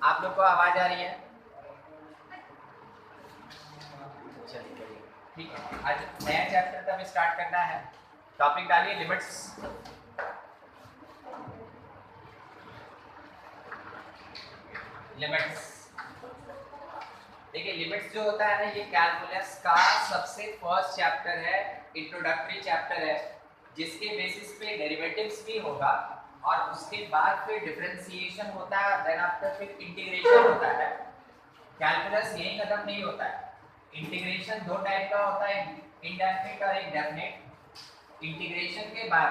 आप लोग को आवाज आ रही है? चलिए ठीक है, आज नया चैप्टर तब स्टार्ट करना है। टॉपिक डालिए लिमिट्स। लिमिट्स देखिए, लिमिट्स जो होता है ना, ये कैलकुलस का सबसे फर्स्ट चैप्टर है, इंट्रोडक्टरी चैप्टर है, जिसके बेसिस पे डेरिवेटिव्स भी होगा और उसके बाद फिर डिफरेंशिएशन होता है, देन आफ्टर फिर इंटीग्रेशन होता है। कैलकुलस यही खत्म नहीं होता है। इंटीग्रेशन दो टाइप का होता है, इंडेफिनिट और इंडेफिनिट। इंटीग्रेशन के बाद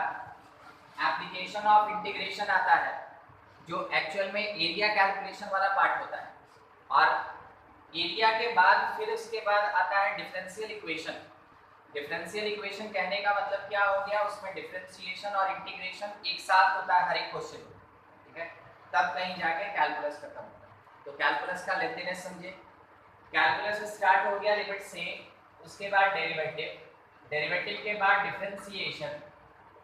एप्लीकेशन ऑफ इंटीग्रेशन आता है, जो एक्चुअल में एरिया कैलकुलेशन वाला पार्ट होता है। और एरिया के बाद फिर उसके बाद आता है डिफरेंशियल इक्वेशन। डिफरेंशियल इक्वेशन कहने का मतलब क्या हो गया, उसमें डिफरेंशिएशन और इंटीग्रेशन एक साथ होता है हर एक क्वेश्चन में, ठीक है। तब कहीं जाके कैलकुलस खत्म होता है। तो कैलकुलस का लेंथीनेस समझे। कैलकुलस स्टार्ट हो गया लिमिट से, उसके बाद डेरिवेटिव, डेरिवेटिव के बाद डिफरेंशिएशन,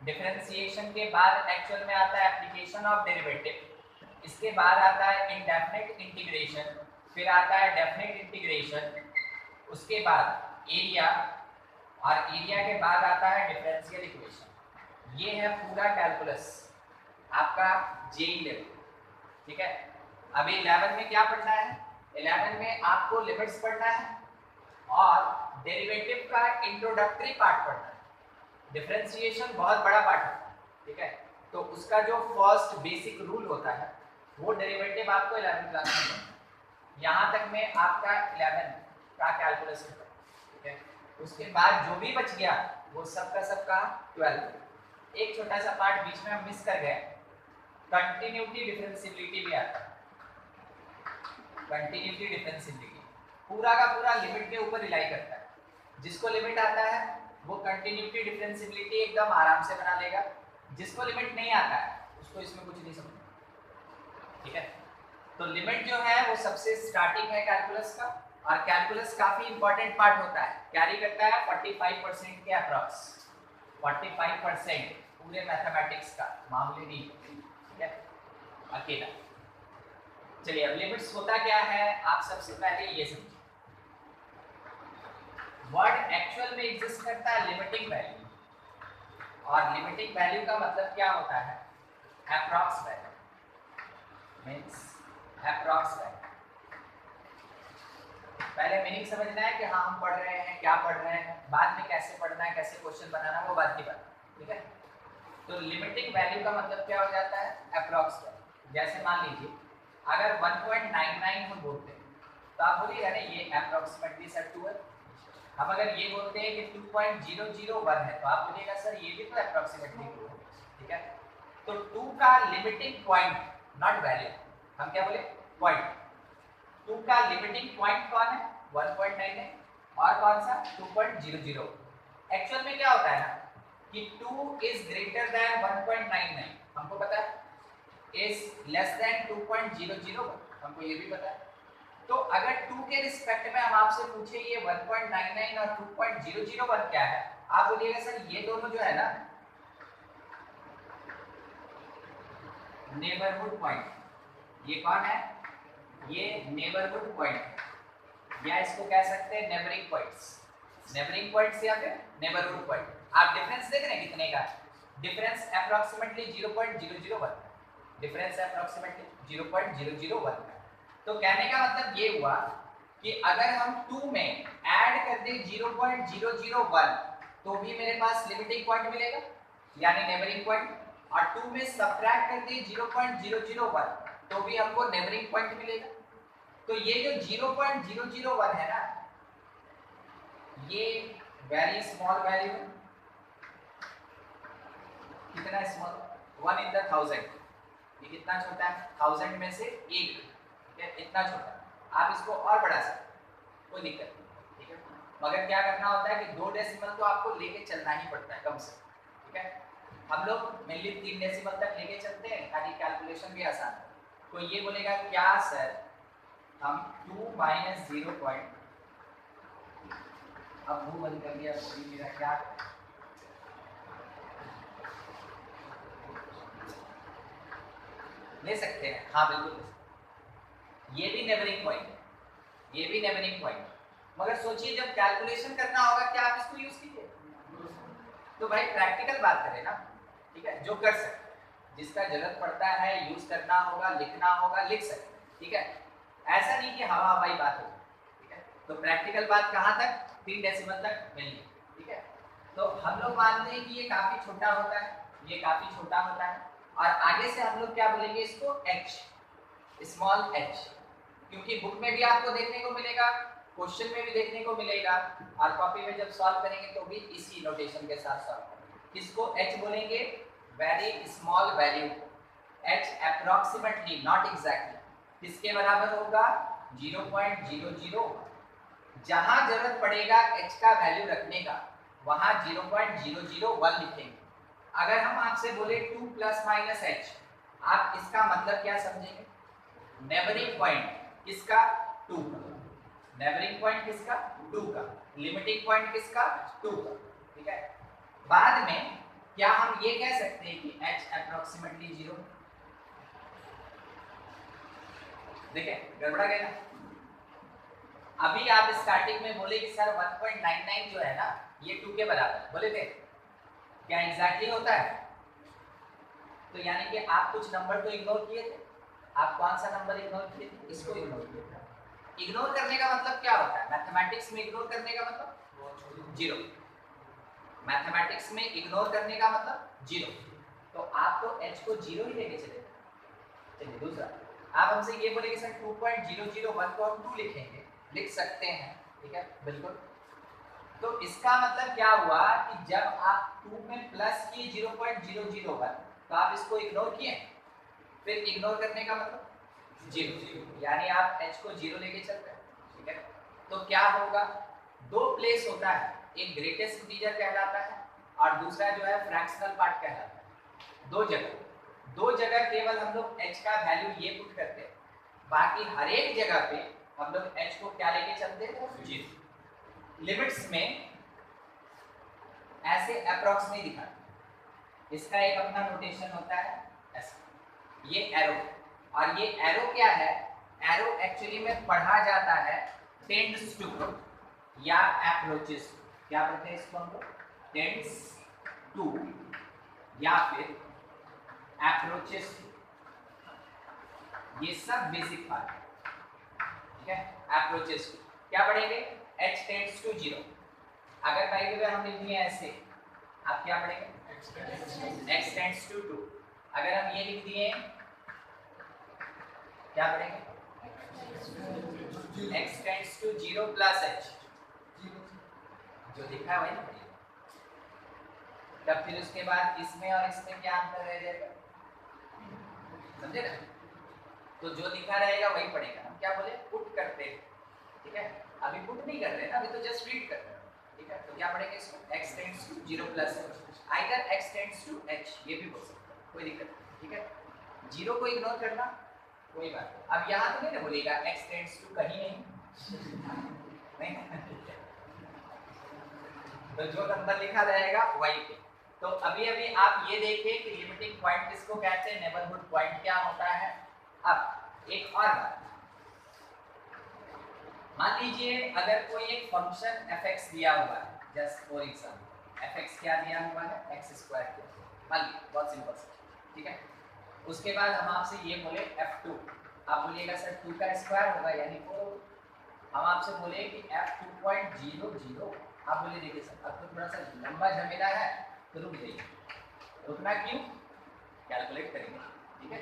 डिफरेंशिएशन के बाद एक्चुअल में आता है एप्लीकेशन ऑफ डेरिवेटिव, इसके बाद आता है इंडेफिनिट इंटीग्रेशन, फिर आता है डेफिनिट इंटीग्रेशन, उसके बाद एरिया, और एरिया के बाद आता है डिफरेंशियल इक्वेशन। ये है पूरा कैलकुलस आपका जेई लेवल, ठीक है। अभी 11 में क्या पढ़ना है? 11 में आपको लिमिट्स पढ़ना है और डेरिवेटिव का इंट्रोडक्टरी पार्ट पढ़ना है। डिफरेंशिएशन बहुत बड़ा पार्ट है, ठीक है। तो उसका जो फर्स्ट बेसिक रूल होता है वो डेरिवेटिव आपको 11वीं क्लास में पढ़ना है। यहाँ तक में आपका 11 का कैलकुलस होता है, ठीक है। उसके बाद जो भी बच गया वो सबका 12। एक छोटा सा पार्ट बीच में हम मिस कर गए, कंटिन्यूटी डिफरेंशिएबिलिटी भी आता है। कंटिन्यूटी डिफरेंशिएबिलिटी पूरा का पूरा लिमिट के ऊपर रिलाई करता है। जिसको लिमिट आता है वो कंटिन्यूटी डिफरेंशिएबिलिटी एकदम आराम से बना लेगा, जिसको लिमिट नहीं आता है उसको इसमें कुछ नहीं समझना, ठीक है। तो लिमिट जो है वो सबसे स्टार्टिंग है कैलकुलस का, और कैलकुलस काफी इंपॉर्टेंट पार्ट होता है, कैरी करता है 45% के अप्रॉक्स। 45% पूरे मैथमेटिक्स का, मामूली नहीं, ठीक है, अकेला। चलिए, अब लिमिट्स होता क्या है आप सबसे पहले ये समझिए। वर्ड एक्चुअल में एग्जिस्ट करता है लिमिटिंग वैल्यू, और लिमिटिंग वैल्यू का मतलब क्या होता है? Approx value, means approx value. पहले मीनिंग समझना है कि हाँ हम पढ़ रहे हैं, क्या पढ़ रहे हैं, बाद में कैसे पढ़ना है, कैसे क्वेश्चन बनाना, वो बात की बात, ठीक है। तो लिमिटिंग वैल्यू का मतलब क्या हो जाता है? Approx value. जैसे मान लीजिए अगर 1.99 हम बोलते हैं तो आप बोलिए अरे ये अप्रॉक्सीमेटली सर 2 है। अब अगर ये बोलते हैं कि 2.001 है तो आप बोलिएगा सर ये भी तो अप्रॉक्सीमेटली 2 है, ठीक है। तो 2 का लिमिटिंग पॉइंट, नॉट वैल्यू, हम क्या बोले? पॉइंट। 2 का लिमिटिंग पॉइंट कौन है? 1.9 है, और कौन सा? 2.00। एक्चुअल में क्या होता है ना कि 2 इज ग्रेटर देन 1.99, हमको पता है, इज लेस देन 2.001, हमको ये भी पता है। तो अगर 2 के रिस्पेक्ट में हम आपसे पूछे ये 1.99 और 2.001 क्या है, आप बोलिएगा सर ये दोनों जो है ना नेबरहुड पॉइंट। ये कौन है? ये नेबरहुड पॉइंट, या इसको कह सकते हैं नेबरिंग पॉइंट्स। नेबरिंग पॉइंट्स या फिर नेबरहुड पॉइंट। आप डिफरेंस देख रहे हैं कितने का? Difference approximately 0.001, difference approximately 0.001। तो कहने का मतलब ये हुआ कि अगर हम 2 में ऐड कर दें 0.001 तो भी मेरे पास लिमिटिंग पॉइंट मिलेगा, यानी नेबरिंग पॉइंट, और 2 में सब्ट्रैक्ट कर दें 0.001 तो भी हमको नेबरिंग पॉइंट मिलेगा। तो ये जो 0.001 है ना, ये वेरी स्मॉल वैल्यू है। कितना स्मॉल? 1 in the 1000। ये कितना छोटा है? 1000 में से 1, इतना छोटा। आप इसको और बढ़ा सकते, कोई दिक्कत नहीं, ठीक है। मगर क्या करना होता है कि 2 डेसिमल तो आपको लेके चलना ही पड़ता है कम से, ठीक है। हम लोग मेनली 3 डेसिमल तक लेके चलते हैं ताकि कैलकुलेशन भी आसान हो। कोई ये बोलेगा क्या सर हम 2 - 0 पॉइंट, अब मुंह बंद कर दिया तो मेरा क्या? ले सकते हैं, हाँ बिल्कुल ये भी नेबरिंग पॉइंट है, ये भी नेबरिंग पॉइंट। मगर सोचिए जब कैलकुलेशन करना होगा क्या आप इसको यूज कीजिए? तो भाई प्रैक्टिकल बात करें ना, ठीक है, जो कर सकते हैं, जिसका जरूरत पड़ता है यूज करना होगा, लिखना होगा, लिख सकते हैं, ठीक है। ऐसा नहीं कि हवा हवाई बात हो, ठीक है। तो प्रैक्टिकल बात कहाँ तक? 3 डेसिमल तक मिलनी, ठीक है। तो हम लोग मानते हैं कि ये काफी छोटा होता है, ये काफी छोटा होता है, और आगे से हम लोग क्या बोलेंगे इसको? h, स्मॉल h, क्योंकि बुक में भी आपको देखने को मिलेगा, क्वेश्चन में भी देखने को मिलेगा, और कॉपी में जब सॉल्व करेंगे तो भी इसी नोटेशन के साथ सॉल्व करेंगे। किसको h बोलेंगे? वेरी स्मॉल वैल्यू को। h अप्रोक्सीमेटली, नॉट एग्जैक्टली, किसके बराबर होगा? 0.00। जहां जरूरत पड़ेगा h का वैल्यू रखने का वहां 0.001 लिखेंगे। अगर हम आपसे बोले 2 + -h, आप इसका मतलब क्या समझेंगे? नेबरिंग पॉइंट किसका? 2 का। नेबरिंग पॉइंट किसका? 2 का। लिमिटिंग पॉइंट किसका? 2 का, ठीक है। बाद में क्या हम ये कह सकते हैं कि h अप्रोक्सीमेटली 0? देखिए गड़बड़ा गया ना। अभी आप स्टार्टिंग में बोले कि सर 1.99 जो है ना ये 2 के बराबर, बोले थे, क्या एग्जैक्टली होता है? तो यानी कि आप कुछ नंबर तो इग्नोर किए थे। आप कौन सा नंबर इग्नोर किए थे? इसको इग्नोर किए थे। इग्नोर करने का मतलब क्या होता है? मैथमेटिक्स में इग्नोर करने का मतलब 0। मैथमेटिक्स में इग्नोर करने का मतलब 0। तो आप तो h को 0 ही लेके चले। चलिए दूसरा, आप हमसे ये बोले कि सर 2.001 को हम 2 लिखेंगे, लिख सकते हैं, ठीक है, बिल्कुल। तो इसका मतलब क्या हुआ कि जब आप 2 में प्लस किए 0.001 तो आप इसको इग्नोर किए, फिर इग्नोर करने का मतलब 0, यानी आप h को 0 लेके चलते हैं, ठीक है। तो क्या होगा? 2 प्लेस होता है, एक ग्रेटेस्ट इंटीजर कहलाता है और दूसरा जो है फ्रैक्शनल पार्ट कहलाता है। दो जगह केवल हम लोग h का वैल्यू ये पुट करते हैं, बाकी हर एक जगह पे हम लोग h को क्या लेके चलते हैं? 0। लिमिट्स में ऐसे अप्रॉक्स नहीं दिखाते, इसका एक अपना नोटेशन होता है ऐसा, ये एरो। और ये एरो क्या है? एरो एक्चुअली में पढ़ा जाता है टेंड्स टू या अप्रोचेस, क्या बोलते हैं इसको हम लोग? टेंड्स टू या फिर अप्रोचेस टू, ये सब बेसिक बात है, ठीक है। अप्रोचेस टू क्या पढ़ेंगे? h tends to 0। अगर भाई के हम लिख दिए ऐसे, आप क्या पढ़ेंगे? x tends to 2। अगर हम ये लिख दिए क्या पढ़ेंगे? x tends to 0 plus h, जो लिखा है वही पढ़ेंगे। तब फिर उसके बाद इसमें और इसमें क्या अंतर रह जाएगा? समझे ना? तो जो लिखा रहेगा वही पढ़ेगा। हम क्या बोले? पुट करते हैं, ठीक है। अभी पुट नहीं कर रहे ना, अभी तो जस्ट रीड कर रहे हैं, ठीक है। तो क्या पढ़ेंगे इसको? x tends to 0 plus h, either x tends to h, ये भी बोल सकते हैं, कोई दिक्कत नहीं, ठीक है। 0 को इग्नोर करना कोई बात नहीं। अब यहाँ तो नहीं ना बोलेगा x टेंड्स टू कहीं नहीं तो जो नंबर लिखा रहेगा वही पे। तो अभी आप ये देखिए कि लिमिटिंग पॉइंट किसको कहते हैं, नेबरहुड पॉइंट क्या होता है। अब एक और बात, मान लीजिए अगर कोई एक फंक्शन fx दिया हुआ है, जस्ट फॉर एग्जांपल fx क्या दिया हुआ है? x² मान लीजिए, बहुत सिंपल सा, ठीक है। उसके बाद हम आपसे ये बोले f2, आप बोलिएगा सर 2 का स्क्वायर होगा यानी 4। हम आपसे बोले कि f2.00, आप बोले देखिए सर अब तो थोड़ा सा लंबा झमेला है, तो रुक जाइए। रुकना क्यों? कैलकुलेट करेंगे, ठीक है।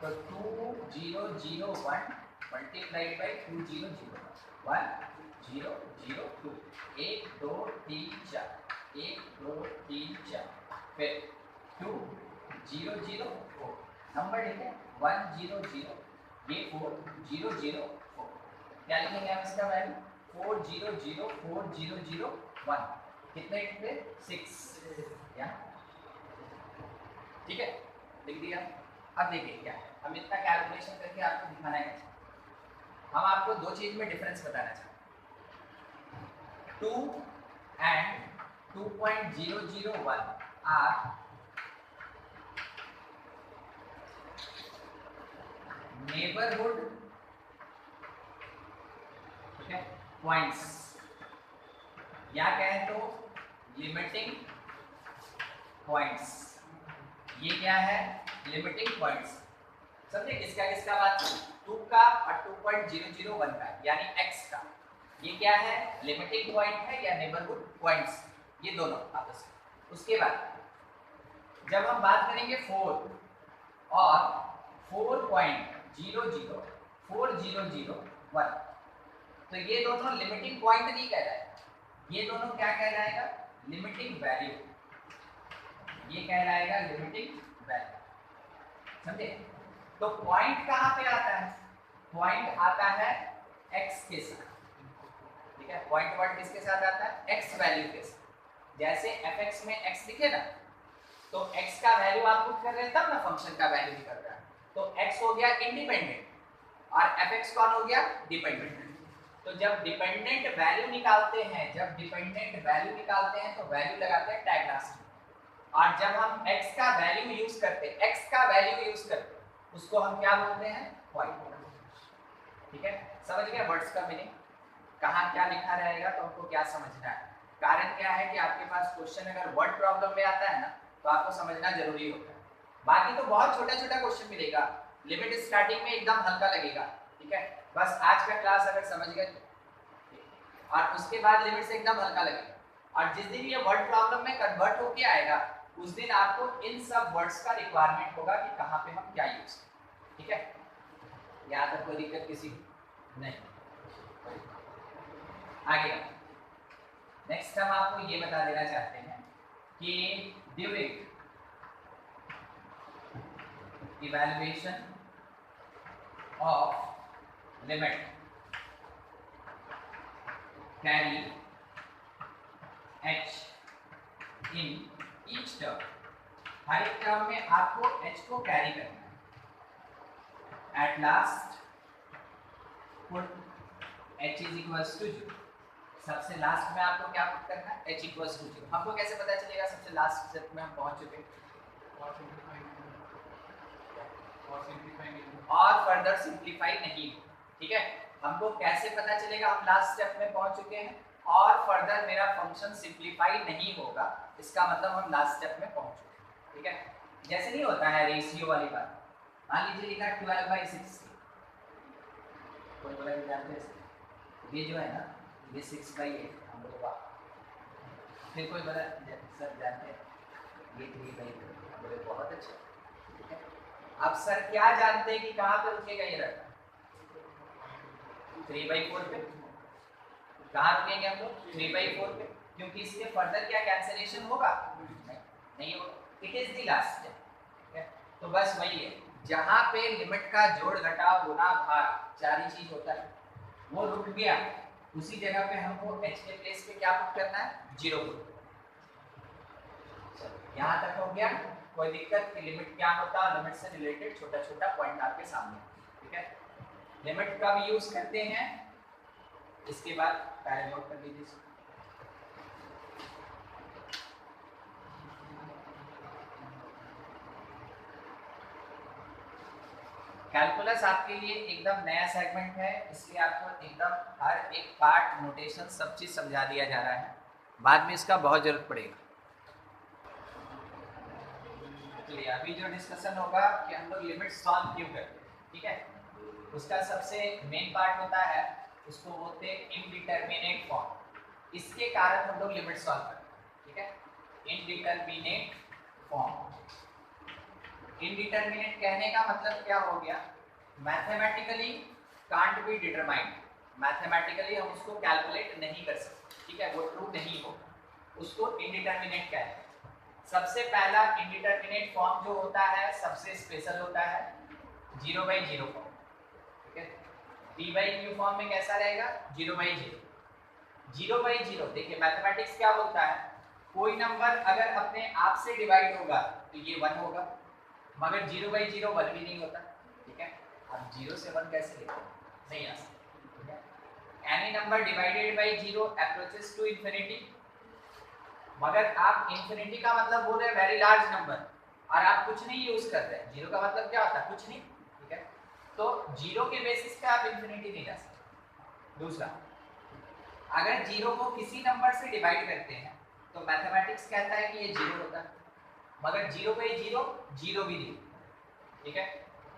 तो 2001 मल्टीप्लाइड बाई 2001, 1002, 1 2 3 4, 1 2 3 4, फिर 2004 नंबर लिखे 100, ये 4004, क्या लिखेंगे आप इसका वैल्यू? 400401, कितने इंटू 6, या ठीक है, लिख दिया। अब देखिए क्या है, हम इतना कैलकुलेशन करके आपको दिखाना है। हम आपको दो चीज में डिफरेंस बताना चाहते हैं। 2 and 2.001 आर नेबरहुड पॉइंट्स, या कहें तो लिमिटिंग पॉइंट्स। ये क्या है? Limiting points. समझे किसका किसका बात? 2 का और 2.001 का, यानी x का। ये क्या है? लिमिटिंग पॉइंट है या नेबरहुड पॉइंट्स, ये दोनों आपस में। उसके बाद जब हम बात करेंगे 4 और 4.004001, तो ये दोनों लिमिटिंग पॉइंट नहीं कहलाएगा, ये दोनों क्या कहलाएगा? Limiting value. ये कहलाएगा लिमिटिंग वैल्यू, समझे? तो पॉइंट कहाँ पे आता है? पॉइंट आता है x के साथ, ठीक है? पॉइंट वर्ड किसके साथ आता है? x वैल्यू के साथ। जैसे fx में x लिखे ना, तो x का वैल्यू आप पुट कर रहे हैं तब ना फंक्शन का वैल्यू निकल रहा है। तो x हो गया इंडिपेंडेंट और fx कौन हो गया? डिपेंडेंट। तो जब डिपेंडेंट वैल्यू निकालते हैं, तो वैल्यू लगाते हैं टैग लास्ट में। और जब हम x का वैल्यू यूज करते उसको हम क्या बोलते हैं? पॉइंट। ठीक है, समझ गए वर्ड्स का मीनिंग? कहाँ क्या लिखा रहेगा तो हमको क्या समझना है। कारण क्या है कि आपके पास क्वेश्चन अगर वर्ड प्रॉब्लम में आता है ना, तो आपको समझना जरूरी होता है। बाकी तो बहुत छोटा छोटा क्वेश्चन मिलेगा, लिमिट स्टार्टिंग में एकदम हल्का लगेगा, ठीक है? बस आज का क्लास अगर समझ गए और उसके बाद लिमिट से एकदम हल्का लगेगा। और जिस दिन ये वर्ड प्रॉब्लम में कन्वर्ट होके आएगा, उस दिन आपको इन सब वर्ड्स का रिक्वायरमेंट होगा कि कहाँ पे हम क्या यूज करें। ठीक है, यहाँ तक कोई दिक्कत किसी को नहीं। आगे नेक्स्ट हम आपको ये बता देना चाहते हैं कि during evaluation of limit carry h in each term, हर एक टर्म में आपको h को कैरी करना है। At last put h is equals to 0। सबसे लास्ट में आपको क्या पुट करना है? h equals to 0। हमको कैसे पता चलेगा सबसे लास्ट स्टेप में हम पहुंच चुके? और फर्दर सिंप्लीफाई नहीं। ठीक है, हमको कैसे पता चलेगा हम लास्ट स्टेप में पहुंच चुके हैं और फर्दर मेरा फंक्शन सिंप्लीफाई नहीं होगा, इसका मतलब हम लास्ट स्टेप में पहुंच चुके हैं। ठीक है, जैसे नहीं होता है रेशियो वाली बात, मान लीजिए लिखा 12/60, कोई बोला जानते हैं ये जो है ना, ये 6/8 हम लोग का। फिर कोई बोला सर जानते हैं ये 3/4, बोले बहुत अच्छा। ठीक है, अब सर क्या जानते हैं कि कहाँ पे रुकेगा ये रखा? 3/4 पे। कहाँ रुकेंगे हम लोग? 3/4 पे, क्योंकि इसके फर्दर क्या कैंसिलेशन होगा? नहीं होगा। It is the last step. ठीक है, तो बस वही है, जहाँ पे लिमिट का जोड़ घटाव गुना भाग चार ही चीज होता है, वो रुक गया, उसी जगह पे हमको h के प्लेस पे क्या पुट करना है? 0 पुट। यहाँ तक हो गया? कोई दिक्कत कि लिमिट क्या होता है? लिमिट से रिलेटेड छोटा छोटा पॉइंट आपके सामने। ठीक है, लिमिट का भी यूज करते हैं, इसके बाद पहले नोट कर लीजिए। कैलकुलस आपके लिए एकदम नया सेगमेंट है, इसलिए आपको एकदम हर एक पार्ट नोटेशन सब चीज समझा दिया जा रहा है, बाद में इसका बहुत जरूरत पड़ेगा। चलिए अभी जो डिस्कशन होगा कि हम लोग लिमिट सॉल्व क्यों करते हैं, ठीक है, उसका सबसे मेन पार्ट होता है, उसको बोलते हैं इनडिटरमिनेट फॉर्म। इसके कारण हम लोग लिमिट सॉल्व करते हैं। ठीक है, इनडिटरमिनेट फॉर्म। इनडिटरमिनेट कहने का मतलब क्या हो गया? Mathematically can't be determined, mathematically हम उसको कैलकुलेट नहीं कर सकते। ठीक है, वो ट्रू नहीं होगा, उसको इनडिटरमिनेट कहते हैं। सबसे पहला इनडिटरमिनेट फॉर्म जो होता है सबसे स्पेशल होता है 0/0 फॉर्म। ठीक है, p/q फॉर्म में कैसा रहेगा? 0/0। 0/0 देखिए मैथमेटिक्स क्या बोलता है, कोई नंबर अगर अपने आप से डिवाइड होगा तो ये 1 होगा, मगर 0/0 1 भी नहीं होता। ठीक है, अब 0 से 1 कैसे लिखते हैं? नहीं आ सकता। ठीक है, any number divided by 0 approaches to infinity, मगर आप इंफिनिटी का मतलब बोल रहे हैं वेरी लार्ज नंबर, और आप कुछ नहीं यूज कर रहे हैं। 0 का मतलब क्या होता है? कुछ नहीं। ठीक है, तो 0 के बेसिस पे आप इंफिनिटी नहीं जा सकते। दूसरा अगर जीरो को किसी नंबर से डिवाइड करते हैं तो मैथमेटिक्स कहता है कि ये जीरो होता है, मगर जीरो पे जीरो जीरो भी नहीं, ठीक है।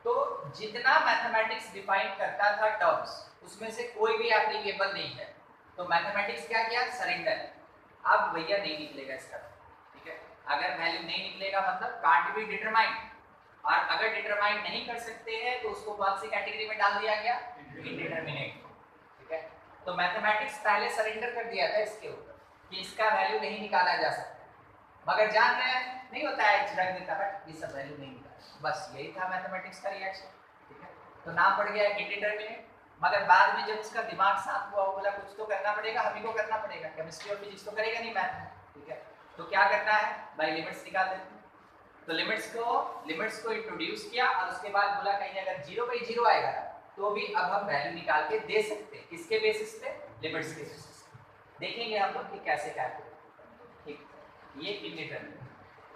तो जितना मैथमेटिक्स डिफाइन करता था टर्म्स, उसमें से कोई भी एप्लीकेबल नहीं है, तो मैथमेटिक्स क्या किया, सरेंडर। अब भैया नहीं निकलेगा इसका, ठीक है। अगर वैल्यू नहीं निकलेगा मतलब कांट बी डिटरमाइंड, और अगर डिटरमाइन नहीं कर सकते हैं तो उसको कौन सी कैटेगरी में डाल दिया गया, इंडिटरमिनेट, ठीक है। तो मैथमेटिक्स पहले सरेंडर कर दिया था इसके ऊपर कि इसका वैल्यू नहीं निकाला जा सकता, मगर जान रहे हैं नहीं होता है, रख देता बट ये सब वैल्यू नहीं निकाला, बस यही था मैथमेटिक्स का रिएक्शन, ठीक है। तो नाम पड़ गया इंडिटरमिनेट, मगर बाद में जब उसका दिमाग शांत हुआ, बोला कुछ तो करना पड़ेगा, हम ही को करना पड़ेगा, केमिस्ट्री और फिजिक्स तो करेगा नहीं मैथ में, ठीक है। तो क्या करना है भाई, लिमिट्स निकाल देते हैं। तो लिमिट्स को इंट्रोड्यूस किया और उसके बाद बोला कहीं अगर जीरो बाई जीरो आएगा तो भी अब हम वैल्यू निकाल के दे सकते हैं, किसके बेसिस पे, लिमिट्स के बेसिस पे। देखेंगे हम लोग कि कैसे कैलकुलेट, ठीक, ये इंडिटरमिनेट।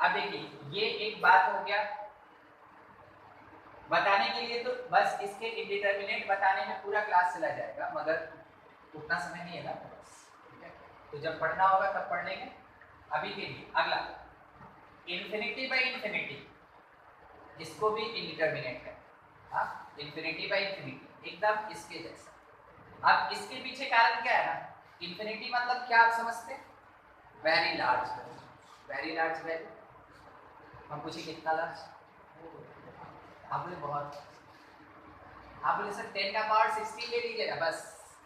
अब देखिए ये एक बात हो गया बताने के लिए, तो बस इसके इंडिटरमिनेट बताने में पूरा क्लास चला जाएगा, मगर उतना समय नहीं है ना, ठीक है। तो जब पढ़ना होगा तब पढ़ लेंगे। अभी के लिए अगला इंफिनिटी बाई इंफिनिटी, इसको भी इंडिटरमिनेट है, हाँ, इंफिनिटी बाई इंफिनिटी एकदम इसके जैसा। अब इसके पीछे कारण क्या है ना, इंफिनिटी मतलब क्या आप समझते हैं, वेरी लार्ज वैल्यू। हम पूछे कितना लार्ज, आप बोले बहुत, आप बोले सर 10 का पावर 16 ले लीजिएगा, बस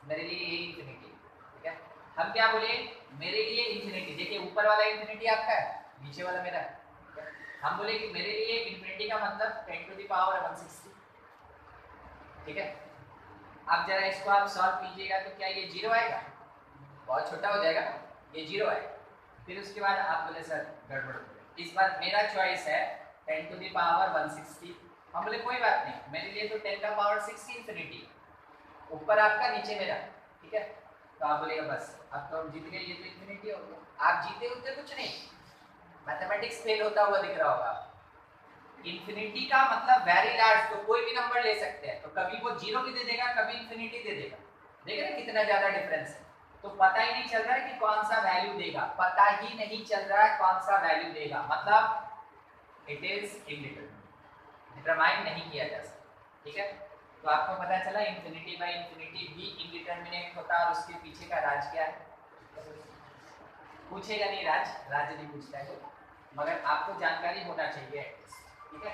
मेरे लिए ये इंफिनिटी, ठीक है। हम क्या बोले, मेरे लिए इंफिनिटी, देखिए ऊपर वाला इंफिनिटी आपका है, नीचे वाला मेरा है। हम बोले कि मेरे लिए इंफिनिटी का मतलब 10 टू द पावर 160, ठीक है। अब जरा इसको आप सॉल्व कीजिएगा तो क्या ये जीरो आएगा, बहुत छोटा हो जाएगा, ये जीरो आएगा। फिर उसके बाद आप बोले सर गड़बड़, इस बार मेरा चॉइस है 10 टू द पावर 160। हम बोले कोई बात नहीं, मेरे लिए तो 10 का पावर 60 इंफिनिटी, ऊपर आपका नीचे मेरा, ठीक है। तो आप बोलेगा बस अब तो हम जीत गए, ये तो इंफिनिटी हो गया। आप जीते होते कुछ नहीं, मैथमेटिक्स फेल होता हुआ दिख रहा होगा। इंफिनिटी का मतलब वेरी लार्ज, तो कोई भी नंबर ले सकते हैं, तो कभी वो जीरो भी दे देगा, कभी इंफिनिटी दे देगा, देख रहे कितना ज्यादा डिफरेंस है। तो पता ही नहीं चल रहा है कि कौन सा वैल्यू देगा, पता ही नहीं चल रहा है कौन सा वैल्यू देगा, मतलब इट इज इंडिटरमिनेट, डिटरमाइन नहीं किया जा सकता, ठीक है। तो आपको पता चला इंफिनिटी बाई इंफिनिटी भी इंडिटरमिनेट होता है, और उसके पीछे का राज क्या है, पूछेगा नहीं, राज नहीं पूछता है, मगर आपको जानकारी होना चाहिए, ठीक है।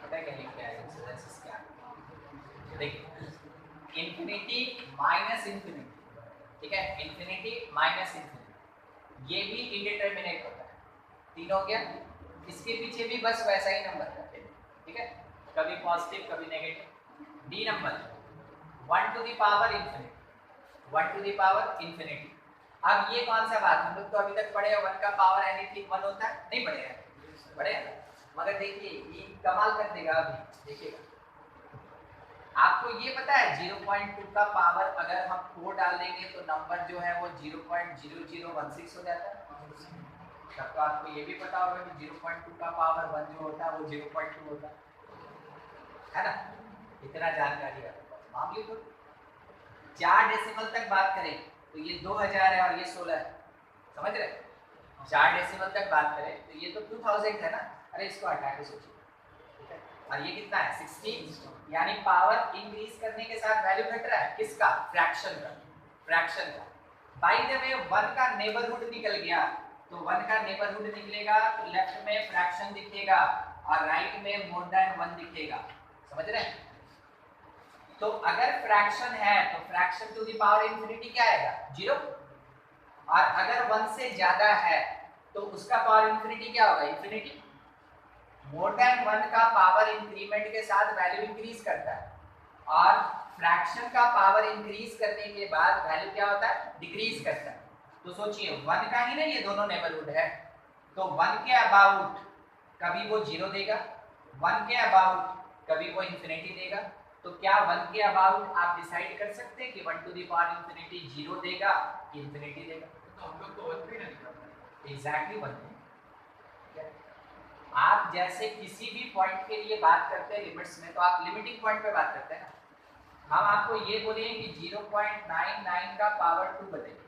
पता है क्या है इंसिडेंसेस क्या है, देखिए इंफिनिटी माइनस इंफिनिटी, ठीक है, इंफिनिटी माइनस इंफिनिटी, ये भी इंडिटरमिनेट होता है, तीन हो गया। इसके पीछे भी बस वैसा ही नंबर रखते हैं, ठीक है, कभी पॉजिटिव कभी negative. The number 1 to the power infinity, 1 to the power infinity. अब ये कौन सा बात, हम लोग तो अभी तक पढ़े हैं 1 का पावर एनीथिंग 1 होता है, नहीं पढ़े हैं, पढ़े, मगर देखिए ये कमाल कर देगा, अभी देखिएगा। आपको ये पता है 0.2 का पावर अगर हम 4 डाल देंगे तो नंबर जो है वो 0.0016 हो जाता है। तब तो आपको ये भी पता होगा कि 0.2 का पावर 1 जो होता है वो 0.2 होता है ना, इतना जानकारी है। मामूली तो 4 डेसिमल तक बात करें तो ये 2000 है और ये 16 है, समझ रहे, 4 डेसिमल तक बात करें तो ये तो 2000 है ना, अरे इसको हटा के सोचिए, ठीक है। और ये कितना है 16, यानी पावर इंक्रीज करने के साथ वैल्यू घट रहा है, किसका, फ्रैक्शन का। बाय द वे 1 का नेबरहुड निकल गया, तो 1 का नेबरहुड निकलेगा तो लेफ्ट में फ्रैक्शन दिखेगा और राइट में मोर देन 1 दिखेगा, समझ रहे हैं। तो अगर फ्रैक्शन है तो fraction to the power infinity क्या आएगा, 0, और अगर 1 से ज्यादा है तो उसका पावर इंफिनिटी क्या होगा, इंफिनिटी। मोर देन 1 का पावर इंक्रीमेंट के साथ वैल्यू इंक्रीज करता है, और फ्रैक्शन का पावर इंक्रीज करने के बाद वैल्यू क्या होता है, डिक्रीज करता है। तो सोचिए 1 का ही ना ये दोनों नेबरहुड है, तो 1 के अबाउट कभी वो 0 देगा, 1 के अबाउट कभी वो इंफिनिटी देगा। तो क्या 1 के अबाउट आप डिसाइड कर सकते हैं कि 1 टू द पावर इंफिनिटी 0 देगा कि इंफिनिटी देगा, तो हम लोग तो 1 पे नहीं निकालते, एग्जैक्टली 1 पे। आप जैसे किसी भी पॉइंट के लिए बात करते हैं लिमिट्स में, तो आप लिमिटिंग पॉइंट पे बात करते हैं ना। हम आपको ये बोले कि 0.99 का पावर 2 बताइए,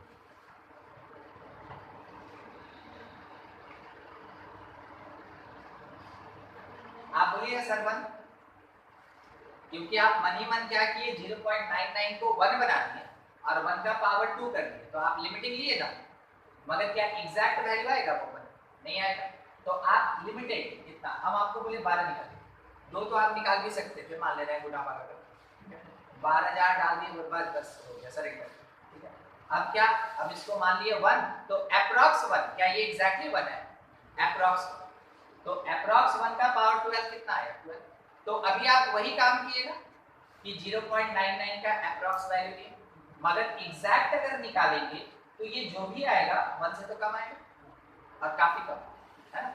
आप बोलिए सर 1, क्योंकि आप मन ही मन क्या किए 0.99 को 1 बना दिए और 1 का पावर 2 कर दिए, तो आप लिमिटिंग लिए ना, मगर क्या एग्जैक्ट वैल्यू आएगा वो नहीं आएगा। तो आप लिमिटेड कितना, हम आपको बोले 12 निकालिए, 2 तो आप निकाल भी सकते थे, मान ले रहे हैं गुना 12,000 डाल दिए, बस 10 हो गया सर एकदम, ठीक है। अब क्या, अब इसको मान लिए 1, तो अप्रॉक्स 1, क्या ये एग्जैक्टली 1 है, अप्रॉक्स, तो अप्रॉक्स 1 का पावर 12 कितना आया 12। तो अभी आप वही काम किएगा कि 0.99 का अप्रॉक्स वैल्यू लिए, मगर एग्जैक्ट अगर निकालेंगे तो ये जो भी आएगा 1 से तो कम आएगा और काफी कम है ना।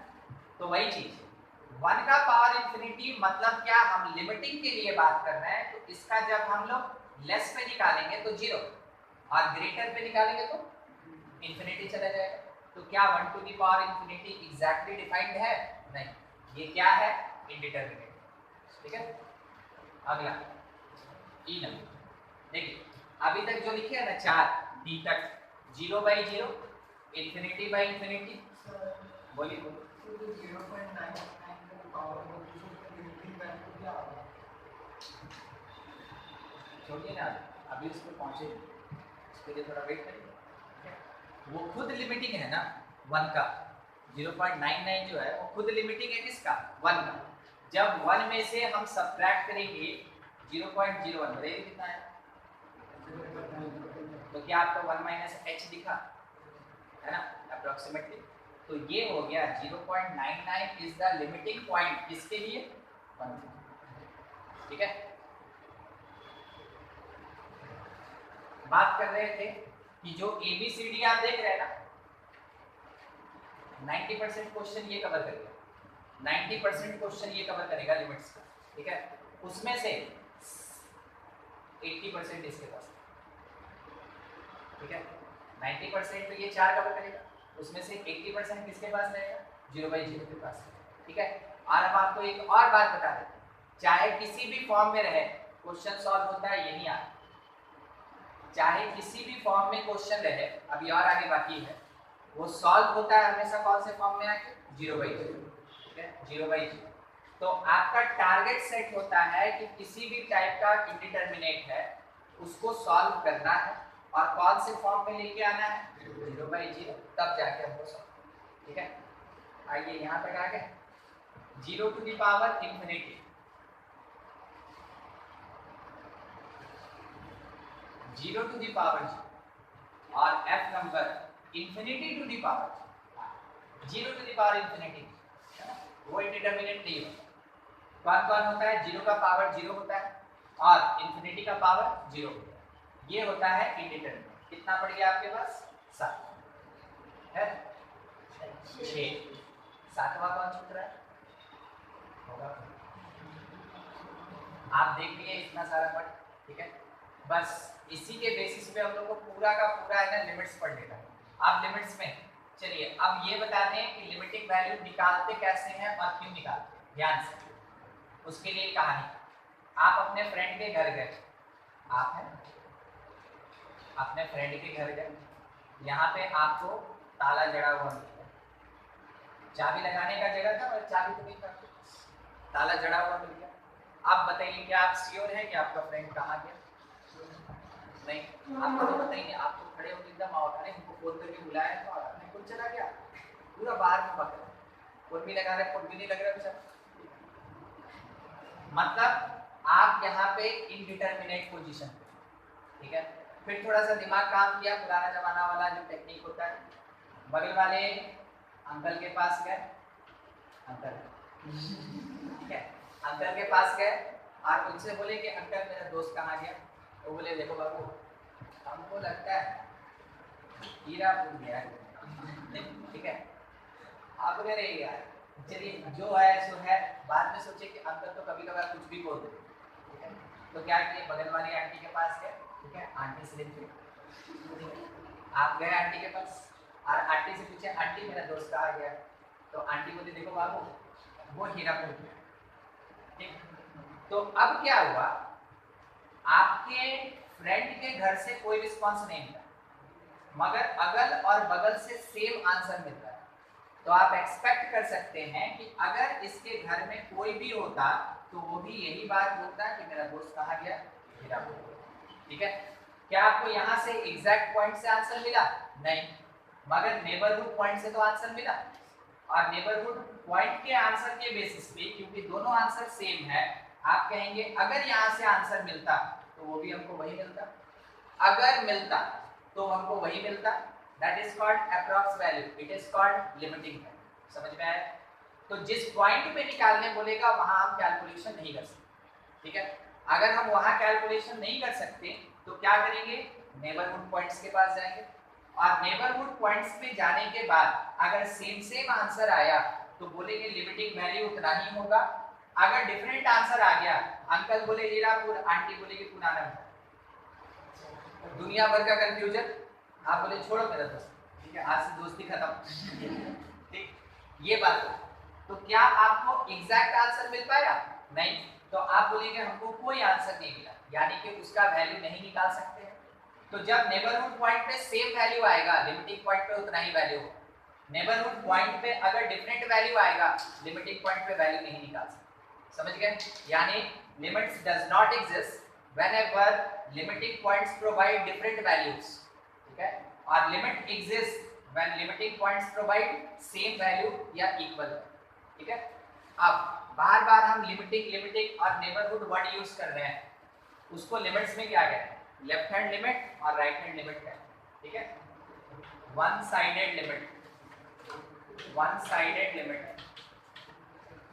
तो वही चीज 1 का पावर इंफिनिटी मतलब क्या, हम लिमिटिंग के लिए बात कर रहे हैं, तो इसका जब हम लोग लेस पे निकालेंगे तो 0 और ग्रेटर पे निकालेंगे तो इंफिनिटी चला जाएगा। तो क्या 1 to the power infinity exactly defined है, नहीं, ये क्या है, इंडिटरमिनेट, ठीक है। अगला ई नंबर देखिए, अभी तक जो लिखे है ना 4 डी तक, 0/0 इंफिनिटी बाय इंफिनिटी, बोलिए छोड़िए ना, अभी उस पर पहुंचे, उसके लिए थोड़ा वेट करिए। वो खुद लिमिटिंग है ना 1 का, 0.99 जो है वो खुद लिमिटिंग है किसका, 1 का। जब 1 में से हम सब्ट्रैक्ट करेंगे 0.01, बताइए कितना है, तो क्या आपको 1 - h दिखा है ना अप्रोक्सीमेटली। तो ये हो गया 0.99 इज द लिमिटिंग पॉइंट किसके लिए, 1, ठीक है। बात कर रहे थे कि जो ABCD आप देख रहे हैं ना, 90% क्वेश्चन ये कवर करेगा, 90% क्वेश्चन ये कवर करेगा लिमिट्स का, ठीक है। उसमें से 80% इसके पास, ठीक है। 90% तो ये 4 कवर करेगा, उसमें से 80% किसके पास रहेगा, 0/0 के पास, ठीक है। और अब आपको एक और बात बता दें, चाहे किसी भी फॉर्म में रहे क्वेश्चन सॉल्व होता है यही आता, चाहे किसी भी फॉर्म में क्वेश्चन रहे, अभी और आगे बाकी है, वो सॉल्व होता है हमेशा कौन से फॉर्म में आके, 0/0, ठीक है, 0/0। तो आपका टारगेट सेट होता है कि किसी भी टाइप का इंडिटरमिनेट है उसको सॉल्व करना है और कौन से फॉर्म में लेके आना है, 0/0, तब जाके हमको सॉल्व, ठीक है। आइए यहाँ तक आ गए, 0 to the power infinity, 0 to the power और f number infinity to the power, 0 to the power infinity वो इंडिटरमिनेट नहीं होता। कौन कौन होता है, 0 का पावर 0 होता है और इंफिनिटी का पावर 0 होता है, ये होता है इंडिटरमिनेट। कितना पड़ गया आपके पास, 7 है, 6, 7वां कौन छूट रहा है, होगा आप देख लिए इतना सारा पढ़, ठीक है। बस इसी के बेसिस पे हम लोग को पूरा का पूरा है ना लिमिट्स पढ़ लेना है। आप लिमिट्स में चलिए अब ये बता दें कि लिमिटिंग वैल्यू निकालते कैसे हैं और क्यों निकालते हैं, ध्यान से। उसके लिए कहानी, आप अपने फ्रेंड के घर गए, आप हैं अपने फ्रेंड के घर गए, यहाँ पे आपको ताला जड़ा हुआ मिला, चाबी लगाने का जगह था और चाबी तो नहीं था, ताला जड़ा हुआ मिल गया। आप बताइए क्या आप श्योर हैं कि आपका फ्रेंड कहाँ गया, नहीं, आपको तो पता ही नहीं, आप तो खड़े होकर एकदम आओ, अरे हमको फोन करके बुलाया तो आपने खुद चला गया, पूरा बाहर में पकड़ा, फोन भी लगा रहे, फोन भी नहीं लग रहा बेचारा। मतलब आप यहाँ पे इनडिटरमिनेट पोजीशन पे, ठीक है। फिर थोड़ा सा दिमाग काम किया, पुराना जमाना वाला जो टेक्निक होता है, बगल वाले अंकल के पास गए, अंकल, ठीक है, अंकल के पास गए और उनसे बोले कि अंकल मेरा दोस्त कहाँ गया, तो बोले देखो बाबू हमको लगता है हीरा भूल गया है, ठीक है। आप बोले रही यार चलिए जो है सो है, बाद में सोचे कि अंकल तो कभी कभार कुछ भी बोल देते, ठीक है। तो क्या किए, बगल वाली आंटी के पास गए, ठीक है, आंटी से लिख, आप गए आंटी के पास और आंटी से पूछे आंटी मेरा दोस्त कहाँ गया, तो आंटी बोली देखो बाबू वो हीरापुर में। ठीक, तो अब क्या हुआ, आपके फ्रेंड के घर से कोई रिस्पॉन्स नहीं मिला, मगर अगल और बगल से सेम आंसर मिल रहा है, तो आप एक्सपेक्ट कर सकते हैं कि अगर इसके घर में कोई भी होता तो वो भी यही बात बोलता कि मेरा दोस्त कहाँ गया, हीरापुर। ठीक है, क्या आपको यहाँ से एग्जैक्ट पॉइंट से आंसर मिला? नहीं, मगर नेबरहुड पॉइंट से तो आंसर मिला। और नेबरहुड पॉइंट के आंसर के बेसिस पे, क्योंकि दोनों आंसर सेम है, आप कहेंगे अगर यहाँ से आंसर मिलता तो वो भी हमको वही मिलता, अगर मिलता तो हमको वही मिलता। That is called approx value, it is called limiting value. समझ में आया? तो जिस पॉइंट पे निकालने बोलेगा वहां हम कैलकुलेशन नहीं कर सकते। ठीक है, अगर हम वहां कैलकुलेशन नहीं कर सकते तो क्या करेंगे, नेबरहुड पॉइंट्स के पास जाएंगे, और नेबरहुड पॉइंट्स पे जाने के बाद अगर सेम आंसर आया तो बोलेंगे लिमिटिंग वैल्यू उतना ही होगा। अगर डिफरेंट आंसर आ गया, अंकल बोले हीरापुर, आंटी बोलेगी पुराना, दुनिया भर का कंफ्यूजन, आप बोले छोड़ो मेरा दोस्त, ठीक है, आज से दोस्ती खत्म। ठीक, ये बात है। तो क्या आपको एग्जैक्ट आंसर मिल पाएगा? नहीं, तो आप बोलेंगे हमको कोई आंसर नहीं मिला, यानी कि उसका वैल्यू नहीं निकाल सकते हैं। तो जब नेबरहुड पॉइंट पे सेम वैल्यू आएगा, लिमिटिंग पॉइंट पे उतना ही वैल्यू होगा। नेबरहुड पॉइंट पे अगर डिफरेंट वैल्यू आएगा, लिमिटिंग पॉइंट पे वैल्यू नहीं निकाल सकते। समझ गए? यानी limits does not exist whenever limiting points provide different values, ठीक है, और limit exist when limiting points provide same value या equal, ठीक है। अब बार बार हम लिमिटिंग और नेबरहुड वर्ड यूज कर रहे हैं, उसको लिमिट्स में क्या कहते हैं, लेफ्ट हैंड लिमिट और राइट हैंड लिमिट कहते हैं। ठीक है, वन साइडेड लिमिट,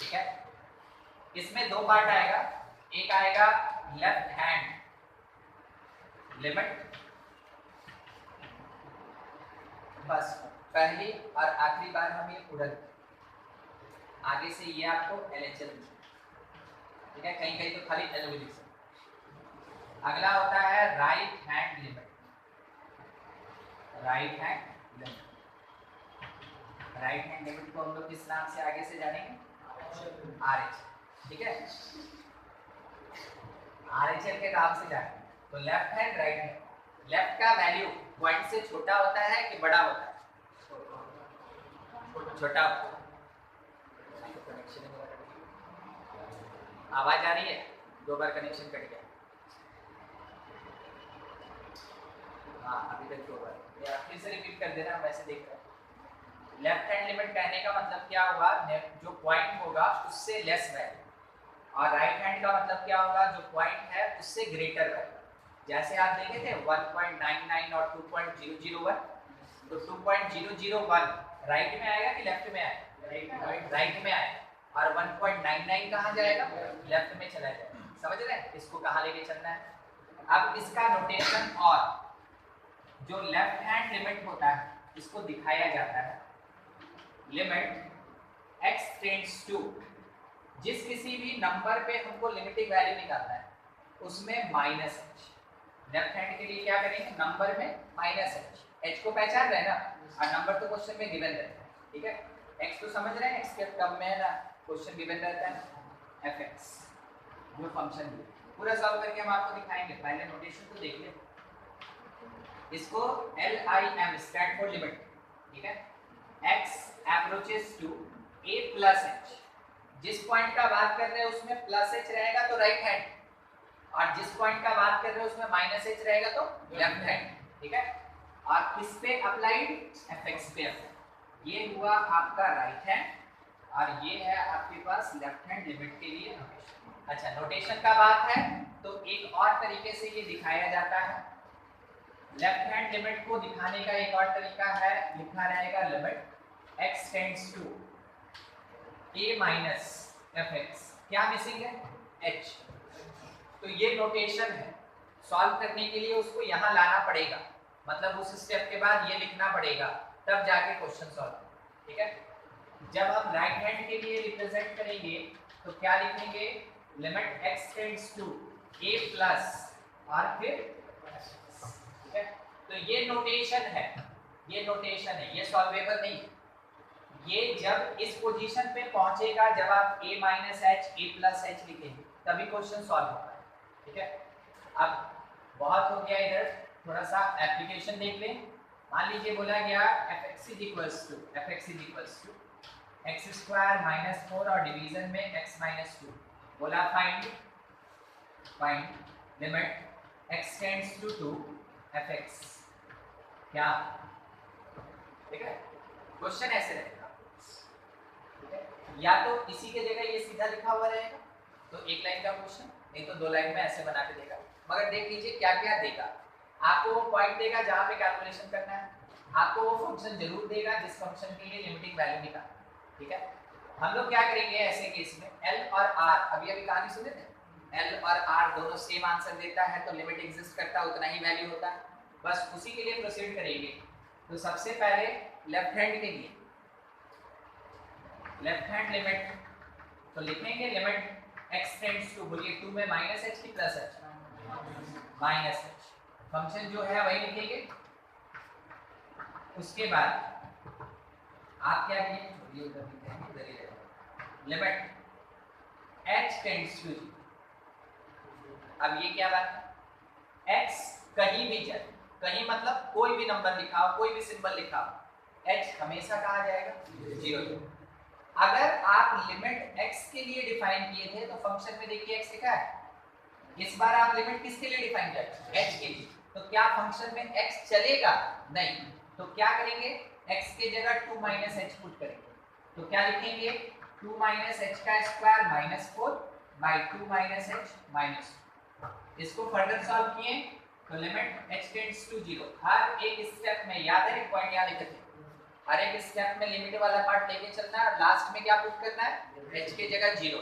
ठीक है। इसमें दो पार्ट आएगा, एक आएगा लेफ्ट हैंड लिमिट, बस पहली और आखिरी बार हम ये उड़ल, आगे से ये आपको LHL, ठीक है, कहीं कहीं तो खाली L भी लिख सकते। अगला होता है right hand limit, right hand limit को हम लोग किस नाम से आगे से जानेंगे, RH, ठीक है, RHL के नाम से जाएंगे। तो left hand right hand, left का वैल्यू पॉइंट से छोटा होता है कि बड़ा होता है, छोटा। आवाज आ रही है, दो बार कनेक्शन कट गया। हाँ अभी तक दो बार, फिर से रिपीट कर देना, वैसे देख रहा हूँ। लेफ्ट हैंड लिमिट कहने का मतलब क्या होगा, जो पॉइंट होगा उससे लेस वैल्यू, और राइट हैंड का मतलब क्या होगा, जो पॉइंट है उससे ग्रेटर वैल्यू। जैसे आप देखे थे 1.99 और 2.001, तो 2.001 राइट में आएगा कि लेफ्ट में आएगा, राइट में आएगा, और 1.99 कहाँ जाएगा, लेफ्ट में चला जाएगा। समझ रहे हैं इसको कहाँ लेके चलना है। अब इसका नोटेशन, और जो लेफ्ट हैंड लिमिट होता है इसको दिखाया जाता है लिमिट x टेंड्स टू, जिस किसी भी नंबर पे हमको लिमिटिंग वैल्यू निकालना है उसमें माइनस h। लेफ्ट हैंड के लिए क्या करेंगे, नंबर में माइनस h को पहचान रहे हैं ना, और नंबर तो क्वेश्चन में गिवन रहता है, ठीक है, x तो समझ रहे हैं, x के टर्म में है ना, क्वेश्चन गिवन रहता है fx, जो फंक्शन है पूरा सॉल्व करके हम आपको दिखाएंगे। पहले नोटेशन तो देख ले, इसको LIM स्टैंड फॉर लिमिट, ठीक है, x approaches to a plus h, जिस पॉइंट का बात कर रहे हैं उसमें प्लस h रहेगा तो राइट हैंड, और जिस पॉइंट का बात कर रहे हैं उसमें माइनस h रहेगा तो लेफ्ट हैंड, ठीक है। और किस पे अप्लाइड, fx पे अप्लाइड। ये हुआ आपका राइट हैंड, और ये है आपके पास लेफ्ट हैंड लिमिट के लिए नोटेशन। अच्छा, नोटेशन का बात है तो एक और तरीके से ये दिखाया जाता है। लेफ्ट हैंड लिमिट को दिखाने का एक और तरीका है, लिखा रहेगा limit x tends to a minus fx, क्या मिसिंग है, h। तो ये नोटेशन है, सॉल्व करने के लिए उसको यहाँ लाना पड़ेगा, मतलब उस स्टेप के बाद ये लिखना पड़ेगा, तब जाके क्वेश्चन सॉल्व, ठीक है। जब हम राइट हैंड के लिए रिप्रेजेंट करेंगे तो क्या लिखेंगे, limit x tends to a plus और फिर, ठीक है। तो ये नोटेशन है, ये सॉल्वेबल नहीं, ये जब इस पोजीशन पे पहुंचेगा जब आप a minus H A plus H लिखेंगे तभी क्वेश्चन सॉल्व होगा, ठीक है। अब बहुत हो गया इधर, थोड़ा सा एप्लीकेशन देख लें। मान लीजिए बोला गया fx is equals to x square minus 4 और डिवीजन में x माइनस 2, बोला find limit x tends to 2 fx, क्या, ठीक है। क्वेश्चन ऐसे रहेगा, ठीक है? या तो इसी के जगह ये सीधा लिखा हुआ रहेगा तो एक लाइन का क्वेश्चन, नहीं तो 2 लाइन में ऐसे बना के देगा। मगर देख लीजिए क्या क्या देगा। आपको वो पॉइंट देगा जहाँ पे कैलकुलेशन करना है, आपको वो फंक्शन जरूर देगा जिस फंक्शन के लिए लिमिटिंग वैल्यू निकाल, ठीक है। हम लोग क्या करेंगे ऐसे केस में, एल और आर, अभी कहानी सुने थे, एल और आर दोनों सेम आंसर देता है तो लिमिट एग्जिस्ट करता है, उतना ही वैल्यू होता है, बस उसी के लिए प्रोसीड करेंगे। तो सबसे पहले लेफ्ट हैंड के लिए लेफ्ट हैंड लिमिट, तो लिखेंगे लिमिट x टेंड्स टू, बोलिए 2 में माइनस एच की plus H, minus H, function जो है वही लिखेंगे। उसके बाद आप क्या किए, लिमिट h टेंड्स टू, अब ये क्या बात है, x कहीं भी जाए, कहीं मतलब कोई भी नंबर लिखा हो, कोई भी सिंबल लिखा हो, h हमेशा कहा जाएगा 0। अगर आप लिमिट x के लिए डिफाइन किए थे तो फंक्शन में देखिए x लिखा है, इस बार आप लिमिट किसके लिए डिफाइन करें, h के लिए, तो क्या फंक्शन में x चलेगा, नहीं, तो क्या करेंगे, x के जगह 2 माइनस एच पुट करेंगे, तो क्या लिखेंगे 2 माइनस एच का square minus 4 by 2 minus H minus, इसको फर्दर सॉल्व किए तो लिमिट h टेंड्स टू 0, हर एक स्टेप में याद है, एक पॉइंट याद रखिए, हर एक स्टेप में लिमिट वाला पार्ट लेके चलना है और लास्ट में क्या पुट करना है, h के जगह 0।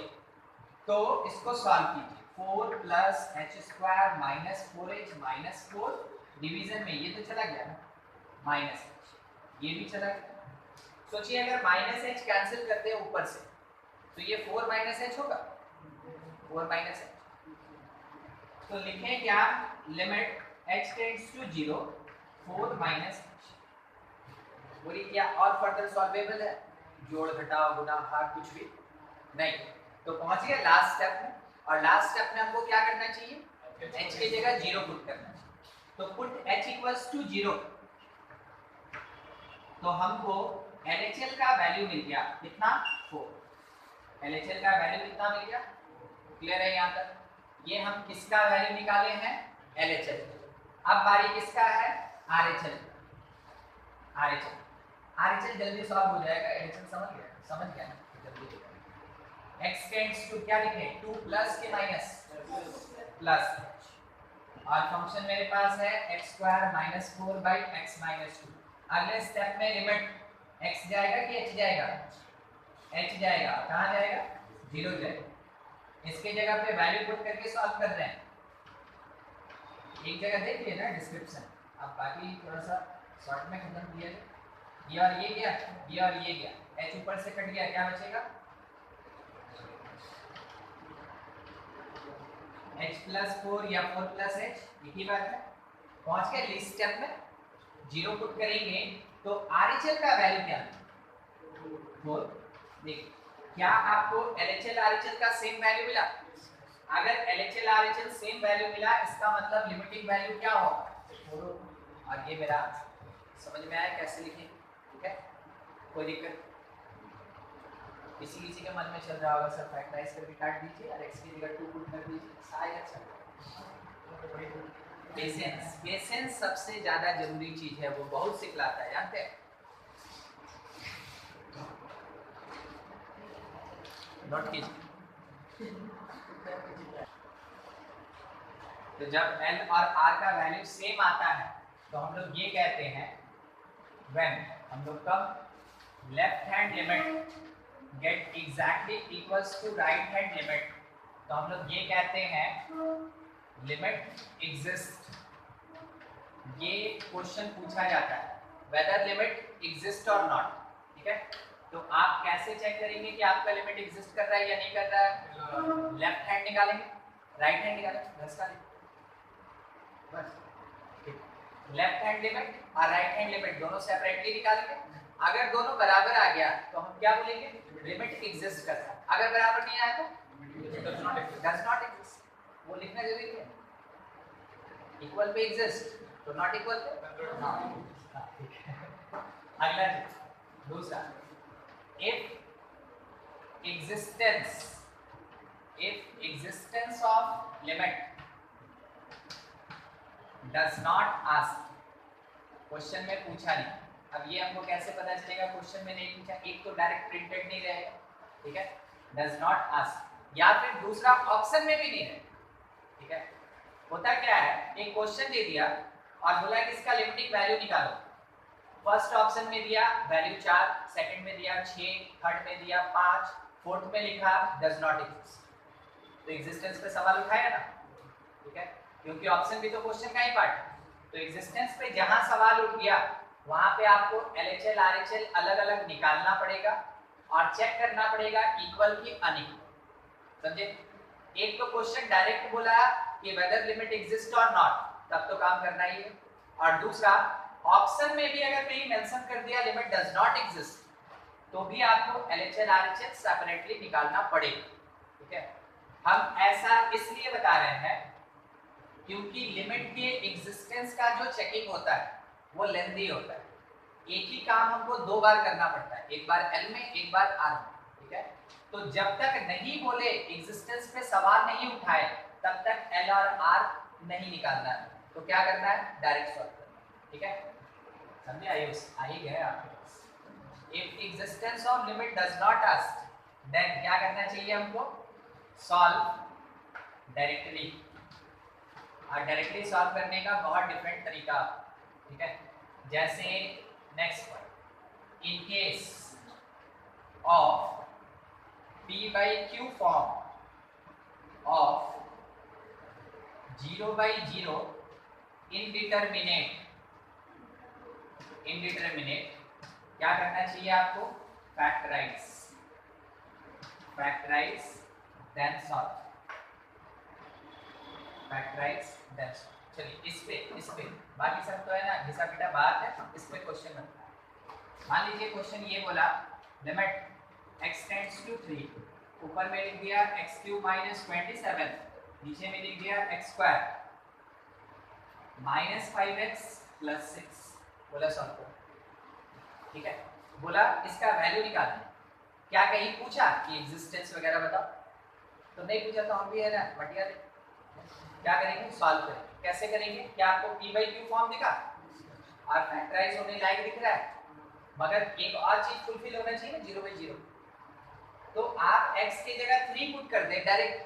तो इसको सॉल्व कीजिए, 4 plus H square minus 4h minus 4, division में ये तो चला गया ना माइनस एच, ये भी चला गया। सोचिए अगर माइनस एच कैंसिल करते हैं ऊपर से तो ये 4 माइनस एच होगा, 4 माइनस एच, तो लिखें क्या, limit h tends to 0 4 minus h, बोलिए क्या और फर्दर सॉल्वेबल है, जोड़ घटाव गुणा भाग कुछ भी नहीं, तो पहुंच गए लास्ट स्टेप में, और लास्ट स्टेप में हमको क्या करना चाहिए, h की जगह 0 पुट करना चाहिए, तो पुट h इक्वल्स टू 0, तो हमको LHL का वैल्यू मिल गया कितना, 4, LHL का वैल्यू कितना मिल गया, क्लियर है यहाँ तक। ये हम किसका वैल्यू निकाले हैं, LHL। अब बारी किसका है, RHL, RHL जल्दी सॉल्व हो जाएगा, LHL समझ गया ना, जल्दी हो जाएगा। x टेंड्स टू क्या लिखें, 2 प्लस के माइनस प्लस, और फंक्शन मेरे पास है x square minus 4 by x minus 2। अगले स्टेप में लिमिट x जाएगा कि h जाएगा, h जाएगा, कहाँ जाएगा, 0 जाएगा, इसके जगह पे वैल्यू पुट करके सॉल्व कर रहे हैं, एक जगह देख लिया ना डिस्क्रिप्शन, अब बाकी थोड़ा सा शॉर्ट में खत्म किया जाए। ये और ये गया, ये और ये गया, h ऊपर से कट गया, क्या बचेगा, h प्लस 4 या 4 प्लस h, एक ही बात है। पहुंच गए लिस्ट स्टेप में, 0 पुट करेंगे तो RHL का वैल्यू क्या है, 4। देखिए क्या आपको LHL RHL का सेम वैल्यू मिला, अगर LHL RHL सेम वैल्यू मिला इसका मतलब लिमिटिंग वैल्यू क्या होगा, और ये मेरा समझ में आया कैसे लिखें, ठीक है, कोई दिक्कत, किसी के मन में चल रहा होगा सर फैक्टराइज करके काट दीजिए और x की जगह 2 पुट कर दीजिए, शायद अच्छा। पेशेंस सबसे ज्यादा जरूरी चीज है, वो बहुत सिखलाता है, जानते हैं, नोट कीजिए। तो जब n और r का वैल्यू सेम आता है तो हम लोग ये कहते हैं, when हम लोग कब left hand limit get exactly equals to right hand limit, तो हम लोग ये कहते हैं लिमिट एग्जिस्ट। ये क्वेश्चन पूछा जाता है वेदर लिमिट एग्जिस्ट और नॉट, ठीक है। तो आप कैसे चेक करेंगे कि आपका लिमिट एग्जिस्ट कर रहा है या नहीं कर रहा है, लेफ्ट हैंड निकालेंगे, राइट हैंड निकालेंगे, बस लेफ्ट हैंड लिमिट और राइट हैंड लिमिट दोनों सेपरेटली निकालेंगे, अगर दोनों बराबर आ गया तो हम क्या बोलेंगे, लिमिट एग्जिस्ट करता है। अगर बराबर नहीं आया तो डज नॉट एग्जिस्ट। वो लिखना जरूरी है। इक्वल पे एग्जिस्ट, तो नॉट इक्वल पे नॉट। अगला दूसरा, if existence of limit does not ask, question में पूछा नहीं। अब ये हमको कैसे पता चलेगा क्वेश्चन में नहीं पूछा, एक तो डायरेक्ट प्रिंटेड नहीं रहेगा, ठीक है, डज नॉट आस्क, या फिर दूसरा ऑप्शन में भी नहीं है, ठीक है। होता क्या है, एक क्वेश्चन दे दिया और बोला कि इसका लिमिटिंग वैल्यू निकालो। फर्स्ट ऑप्शन में दिया वैल्यू 4, सेकंड में दिया 6, थर्ड में दिया 5, फोर्थ में लिखा डज नॉट एग्जिस्ट। तो एग्जिस्टेंस पे सवाल उठाया ना, ठीक है, क्योंकि ऑप्शन भी तो क्वेश्चन का ही पार्ट है। तो एग्जिस्टेंस पे जहां सवाल उठ गया वहां पे आपको LHL RHL अलग अलग निकालना पड़ेगा और चेक करना पड़ेगा इक्वल की अनइक्वल। समझे? एक तो क्वेश्चन डायरेक्ट बोला कि वेदर लिमिट एग्जिस्ट और नॉट, तब तो काम करना ही है। और दूसरा ऑप्शन में भी अगर कहीं मेंशन कर दिया लिमिट डज नॉट एग्जिस्ट, तो भी आपको LHL RHL सेपरेटली निकालना पड़ेगा, ठीक है। हम ऐसा इसलिए बता रहे हैं क्योंकि लिमिट के एग्जिस्टेंस का जो चेकिंग होता है वो लेंथी होता है। एक ही काम हमको 2 बार करना पड़ता है, एक बार L में एक बार R में, ठीक है। तो जब तक नहीं बोले, एग्जिस्टेंस पे सवाल नहीं उठाए, तब तक L और R नहीं निकालना है। तो क्या करना है, डायरेक्ट सॉल्व करना है, ठीक है। समझे? आ ही गए आपके पास। If existence of limit does not ask, then क्या करना चाहिए हमको, सॉल्व डायरेक्टली। और डायरेक्टली सॉल्व करने का बहुत डिफरेंट तरीका, ठीक है। जैसे next point, in case of P/Q form of 0/0 indeterminate, क्या करना चाहिए आपको, factorise then solve, factorise then solve. चलिए इस पे बाकी सब तो है ना, घिसा पिटा बात है, इस पे क्वेश्चन बनता है। मान लीजिए क्वेश्चन ये बोला लिमिट x टेंड्स टू 3, ऊपर में लिख दिया x³ - 27, नीचे में लिख दिया x² - 5x + 6, बोला सॉल्व करो, ठीक है। बोला इसका वैल्यू निकालना, क्या कहीं पूछा कि एग्जिस्टेंस वगैरह बताओ, तो नहीं पूछा, तो हम भी है ना बढ़िया क्या करेंगे, सॉल्व करेंगे। कैसे करेंगे, क्या आपको P/Q फॉर्म दिखा और फैक्टराइज होने लायक दिख रहा है, मगर एक और चीज फुलफिल होना चाहिए ना, 0/0। तो आप x की जगह 3 पुट कर दे, डायरेक्ट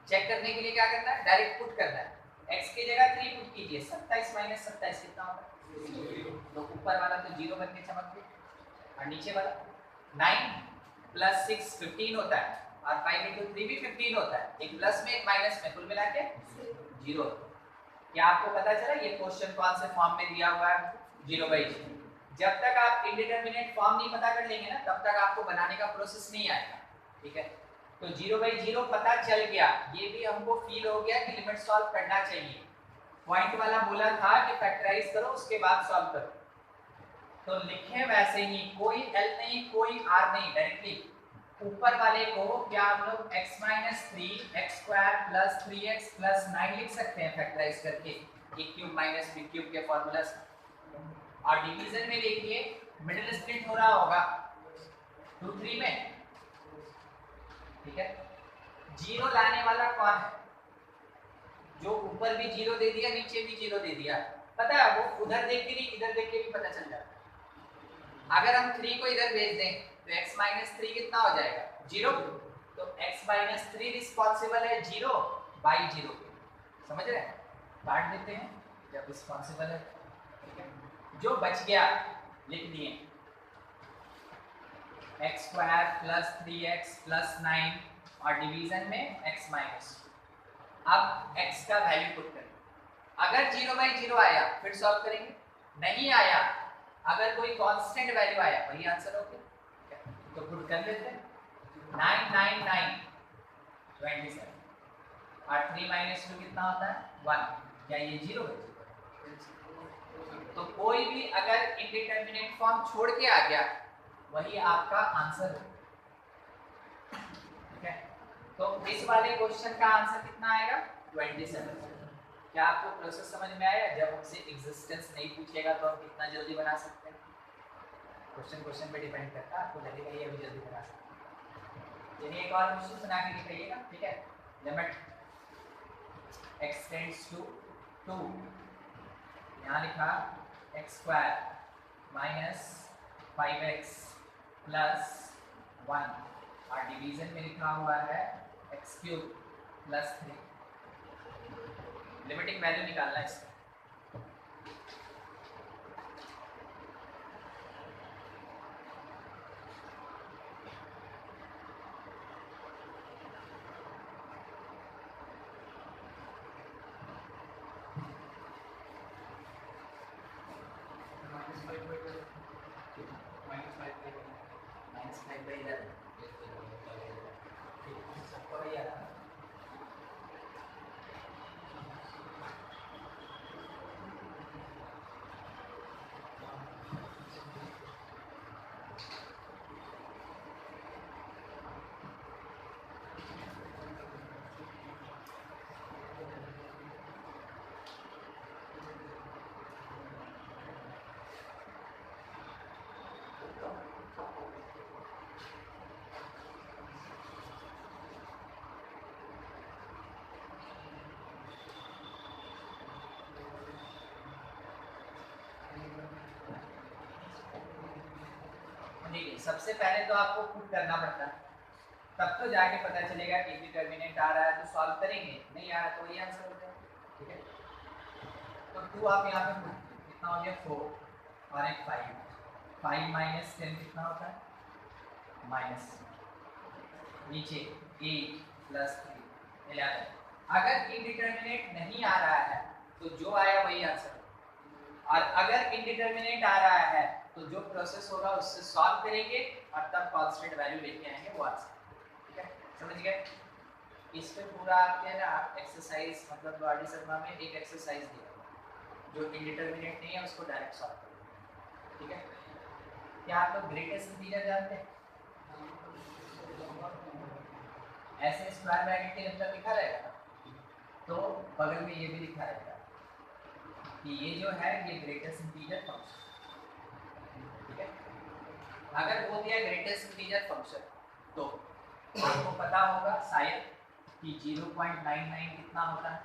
चेक करने के लिए क्या करना है, डायरेक्ट पुट करना है। x की जगह 3 पुट कीजिए, 27 - 27 कितना होगा, 0। तो ऊपर वाला तो 0 बन के चमक गया और नीचे वाला 9 + 6 15 होता है और 5 × 3 भी 15 होता है, एक प्लस में एक माइनस में, कुल मिला के 0। क्या आपको पता चला ये क्वेश्चन कौन से फॉर्म में दिया हुआ है, 0/0। जब तक आप इंडिटरमिनेट फॉर्म नहीं पता कर लेंगे ना, तब तक आपको बनाने का प्रोसेस नहीं आएगा, ठीक है। तो 0/0 पता चल गया, ये भी हमको फील हो गया कि लिमिट सॉल्व करना चाहिए। पॉइंट वाला बोला था कि फैक्टराइज करो उसके बाद सॉल्व करो, तो लिखे वैसे ही, कोई L नहीं कोई R नहीं, डायरेक्टली ऊपर वाले को क्या हम लोग x - 3 x² + 3x + 9 लिख सकते हैं फैक्टराइज करके, a³ - b³ के फॉर्मूला से। और डिवीजन में देखिए मिडिल स्प्लिट हो रहा होगा 2 3 में, ठीक है। 0 लाने वाला कौन है, जो ऊपर भी 0 दे दिया नीचे भी 0 दे दिया, पता है वो उधर देख के नहीं इधर देख के भी पता चल जाता है। अगर हम 3 को इधर भेज दें तो x - 3 कितना हो जाएगा, 0। तो x - 3 रिस्पॉन्सिबल है 0/0, समझ रहे हैं, काट देते हैं जब रिस्पॉन्सिबल है, ठीक है। जो बच गया लिख दिए x² + 3x + 9 और डिवीजन में x-। अब x का वैल्यू पुट करें, अगर 0/0 आया फिर सॉल्व करेंगे, नहीं आया अगर कोई कांस्टेंट वैल्यू आया वही आंसर होगा, तो पुट कर लेते हैं 9 9 9 27 और 3 - 2 कितना होता है 1, क्या ये 0 है, तो कोई भी अगर इंडिटरमिनेट फॉर्म छोड़ के आ गया वही आपका आंसर है। ठीक है, तो इस वाले क्वेश्चन का आंसर कितना आएगा 27। क्या आपको प्रोसेस समझ में आया? जब हमसे एग्जिस्टेंस नहीं पूछेगा तो हम कितना जल्दी बना सकते हैं? क्वेश्चन पे डिपेंड करता है, आपको लगेगा ये अभी जल्दी बना सकते हैं। चलिए एक और क्वेश्चन बना के दिखाइएगा। ठीक है, लिमिट x टेंड्स टू 2, यहाँ लिखा x square minus 5x plus 1 और डिवीजन में लिखा हुआ है x cube plus 3। Limiting value निकालना है इसका। सबसे पहले तो आपको पुट करना पड़ता है, तब तो जाके पता चलेगा कि डिटरमिनेंट आ रहा है तो सॉल्व करेंगे, नहीं आ रहा तो वही आंसर हो जाएगा। ठीक है, तो 2 आप यहाँ पे पुट कितना हो गया 4 और एक 5 माइनस 10 कितना होता है माइनस, नीचे 8 प्लस 3 11। अगर इनडिटरमिनेट नहीं आ रहा है तो जो आया वही आंसर, और अगर इनडिटरमिनेट आ रहा है तो जो प्रोसेस होगा उससे सॉल्व करेंगे और तब कांस्टेंट वैल्यू लेके आएंगे वो आंसर। ठीक है, समझ गए? इस पे पूरा आपके ना एक्सरसाइज मतलब बॉडी शर्मा में एक एक्सरसाइज दिया हुआ जो इनडिटरमिनेट नहीं है उसको डायरेक्ट सॉल्व करेंगे। ठीक है, क्या आप लोग ग्रेटेस्ट इंटीजर जानते हैं? ऐसे स्क्वायर ब्रैकेट के अंदर लिखा रहेगा तो बगल में ये भी लिखा रहेगा कि ये जो है ये ग्रेटेस्ट इंटीजर फंक्शन। ठीक है, अगर वो दिया ग्रेटेस्ट इंटीजर फंक्शन तो आपको पता होगा शायद कि 0.99 कितना होता है?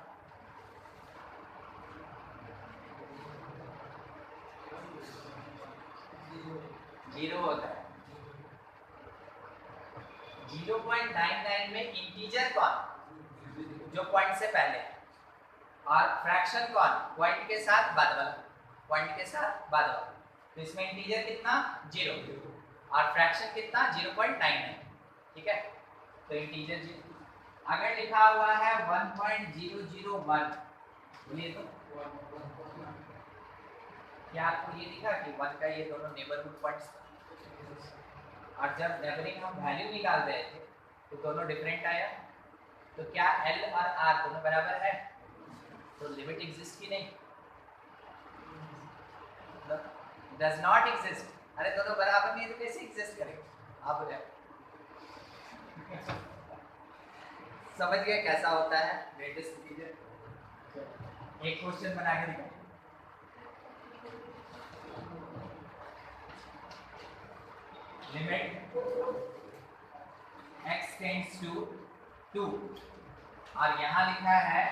जीरो होता है। 0.99 में इंटीजर कौन जो पॉइंट से पहले, और फ्रैक्शन कौन पॉइंट के साथ बाद वाला, पॉइंट के साथ बाद वाला। तो इसमें इंटीजर कितना 0 और फ्रैक्शन कितना 0.99। ठीक है, तो इंटीजर 0। अगर लिखा हुआ है 1.001 बोलिए तो क्या आपको ये दिखा कि 1 का ये दोनों नेबरहुड पॉइंट्स, और जब नेबरिंग हम वैल्यू निकाल रहे थे तो दोनों डिफरेंट आया, तो क्या L और R दोनों बराबर है? तो लिमिट एग्जिस्ट की नहीं, डज नॉट एग्जिस्ट। अरे दोनों बराबर नहीं है तो कैसे एग्जिस्ट करेगा? आप बोले समझ गए कैसा होता है ग्रेटेस्ट इंटीजर? एक क्वेश्चन बना के दिखाओ। लिमिट x टेंड्स टू 2 और यहाँ लिखा है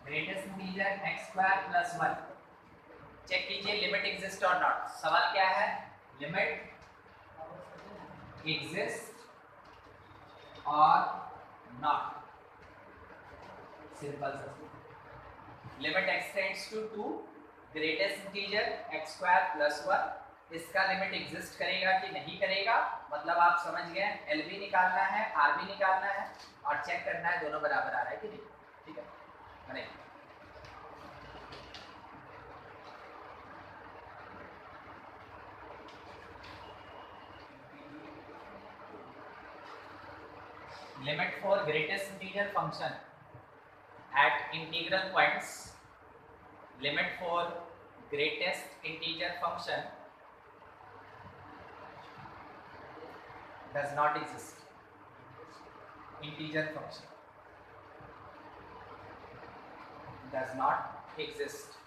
greatest integer x square plus 1। Check कीजिए लिमिट एग्जिस्ट और नॉट। सवाल क्या है? लिमिट एग्जिस्ट और नॉट, सिंपल सा। Limit x tends to 2 greatest integer x square plus 1, इसका लिमिट एग्जिस्ट करेगा कि नहीं करेगा, मतलब आप समझ गए। एल भी निकालना है, आर भी निकालना है और चेक करना है दोनों बराबर आ रहा है कि नहीं। ठीक है, बने limit for greatest integer function at integral points, limit for greatest integer function does not exist. Integer function does not exist.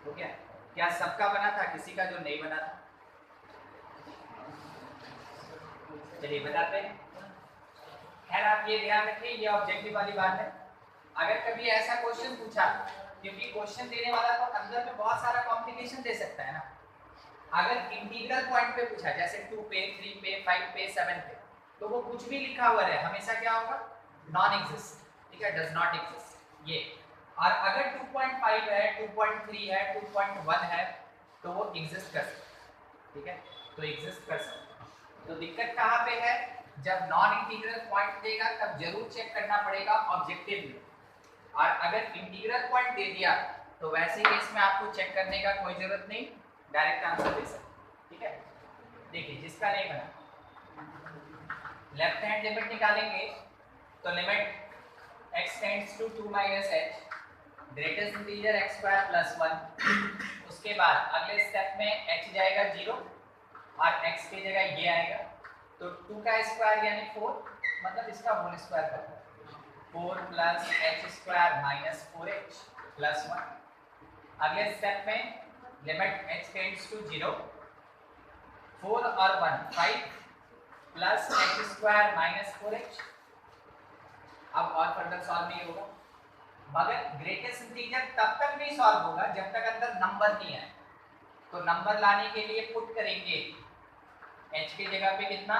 तो क्या सबका बना था, किसी का जो नहीं बना था? चलिए बताते हैं। खैर आप ये ध्यान रखिए, ये ऑब्जेक्टिव वाली बात है। अगर कभी ऐसा क्वेश्चन पूछा, क्योंकि क्वेश्चन देने वाला तो अंदर में बहुत सारा कॉम्प्लिकेशन दे सकता है ना। अगर इंटीग्रल पॉइंट पे पूछा, जैसे 2 पे 3 पे 5 पे 7 पे, तो वो कुछ भी लिखा हुआ है हमेशा क्या होगा? नॉन एग्जिस्ट, ठीक है, डज नॉट एग्जिस्ट ये। और अगर 2.5 है, 2.3 है, 2.1 है, तो वो एग्जिस्ट कर सकता, ठीक है, तो एग्जिस्ट कर सकता। तो दिक्कत कहाँ पे है? जब नॉन इंटीग्रल पॉइंट देगा तब जरूर चेक करना पड़ेगा ऑब्जेक्टिव में, और अगर इंटीग्रल पॉइंट दे दिया तो वैसे केस में आपको चेक करने का कोई जरूरत नहीं, डायरेक्ट आंसर दे सकते, ठीक है। देखिए जिसका नहीं बना, लेफ्ट हैंड लिमिट निकालेंगे तो limit x tends to 2 minus h, greatest integer x square plus 1। उसके बाद अगले स्टेप में h जाएगा 0 और x की जगह ये आएगा, तो 2 का स्क्वायर यानी 4, मतलब इसका होल स्क्वायर करता है 4 plus h square minus 4h plus 1। अगले स्टेप में लिमिट h टेंड्स टू 0, 4 और 1 5 plus h square minus 4h। अब और फर्दर सॉल्व नहीं होगा, मगर ग्रेटेस्ट इंटीजर तब तक नहीं सॉल्व होगा जब तक अंदर नंबर नहीं आए। तो नंबर लाने के लिए पुट करेंगे h की जगह पे कितना,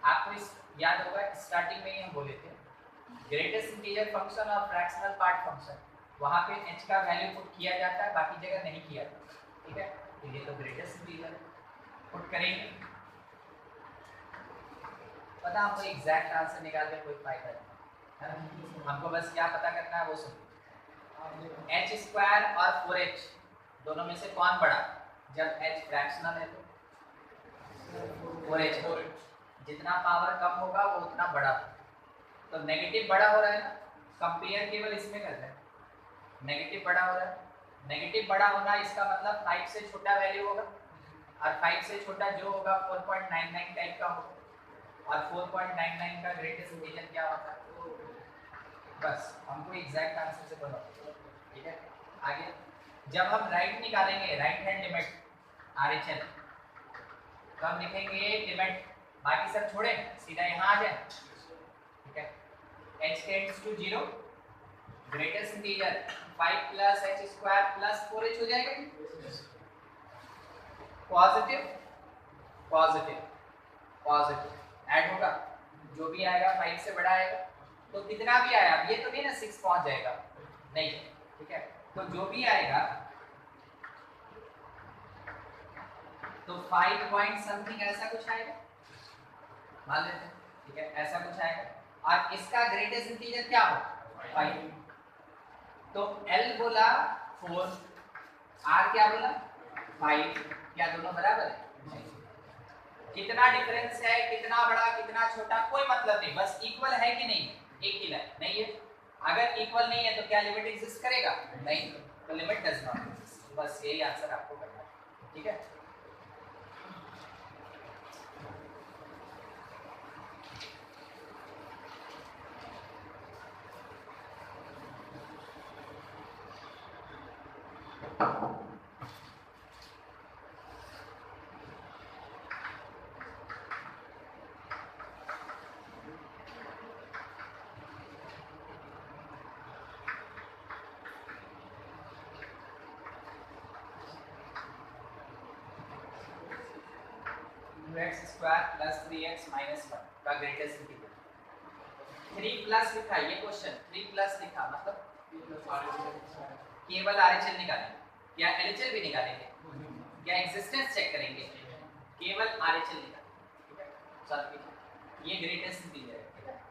आपको इस याद होगा स्टार्टिंग में ही हम बोले थे ग्रेटेस्ट इंटीजर फंक्शन और फ्रैक्शनल पार्ट फंक्शन, वहां पे h का वैल्यू पुट किया जाता है, बाकी जगह नहीं किया जाता, ठीक है। तो ये तो ग्रेटेस्ट इंटीजर पुट करेंगे, पता हमको एग्जैक्ट आंसर निकाल के कोई फायदा नहीं, हमको बस क्या पता करना है वो सुनिए। h स्क्वायर और 4h दोनों में से कौन बड़ा? जब h फ्रैक्शनल है तो 4h, जितना पावर कम होगा वो उतना बड़ा, तो नेगेटिव बड़ा हो रहा है ना, कंपेयर केवल इसमें कर रहे हैं, नेगेटिव बड़ा हो रहा है। नेगेटिव बड़ा होना इसका मतलब 5 से छोटा वैल्यू होगा, और 5 से छोटा जो होगा 4.99 टाइप का होगा, और 4.99 का ग्रेटेस्ट इंटीजर क्या होता है? बस हमको एग्जैक्ट आंसर से पता, ठीक है। आगे जब हम राइट निकालेंगे, राइट हैंड लिमिट RHL, तो हम लिखेंगे लिमिट, बाकी सब छोड़े सीधा यहाँ आ जाए, ठीक है। h tends to 0, greatest integer 5 plus h square plus 4h हो जाएगा, पॉजिटिव पॉजिटिव पॉजिटिव ऐड होगा, जो भी आएगा 5 से बड़ा आएगा, तो कितना भी आया, अब ये तो नहीं ना 6 पहुंच जाएगा, नहीं, ठीक है। तो जो भी आएगा तो 5 पॉइंट समथिंग ऐसा कुछ आएगा, मान लेते हैं, ठीक है, ऐसा कुछ आएगा, और इसका ग्रेटेस्ट इंटीजर क्या हो? 5। तो L बोला 4, R क्या बोला? 5, क्या दोनों बराबर है? कितना डिफरेंस है, कितना बड़ा कितना छोटा कोई मतलब नहीं, बस इक्वल है कि नहीं, एक ही लाइन नहीं है। अगर इक्वल नहीं है तो क्या लिमिट एग्जिस्ट करेगा? नहीं, तो लिमिट डज नॉट एग्जिस्ट, बस यही आंसर आपको करना है, ठीक है। x square plus 3x minus 1 का ग्रेटेस्ट इंटीजर, 3 प्लस लिखा, ये क्वेश्चन 3 प्लस लिखा मतलब केवल RHL निकालेंगे, क्या LHL भी निकालेंगे, क्या एग्जिस्टेंस चेक करेंगे, केवल RHL निकालेंगे, ठीक है। सॉल्व कीजिए, ये ग्रेटेस्ट इंटीजर है, ठीक है।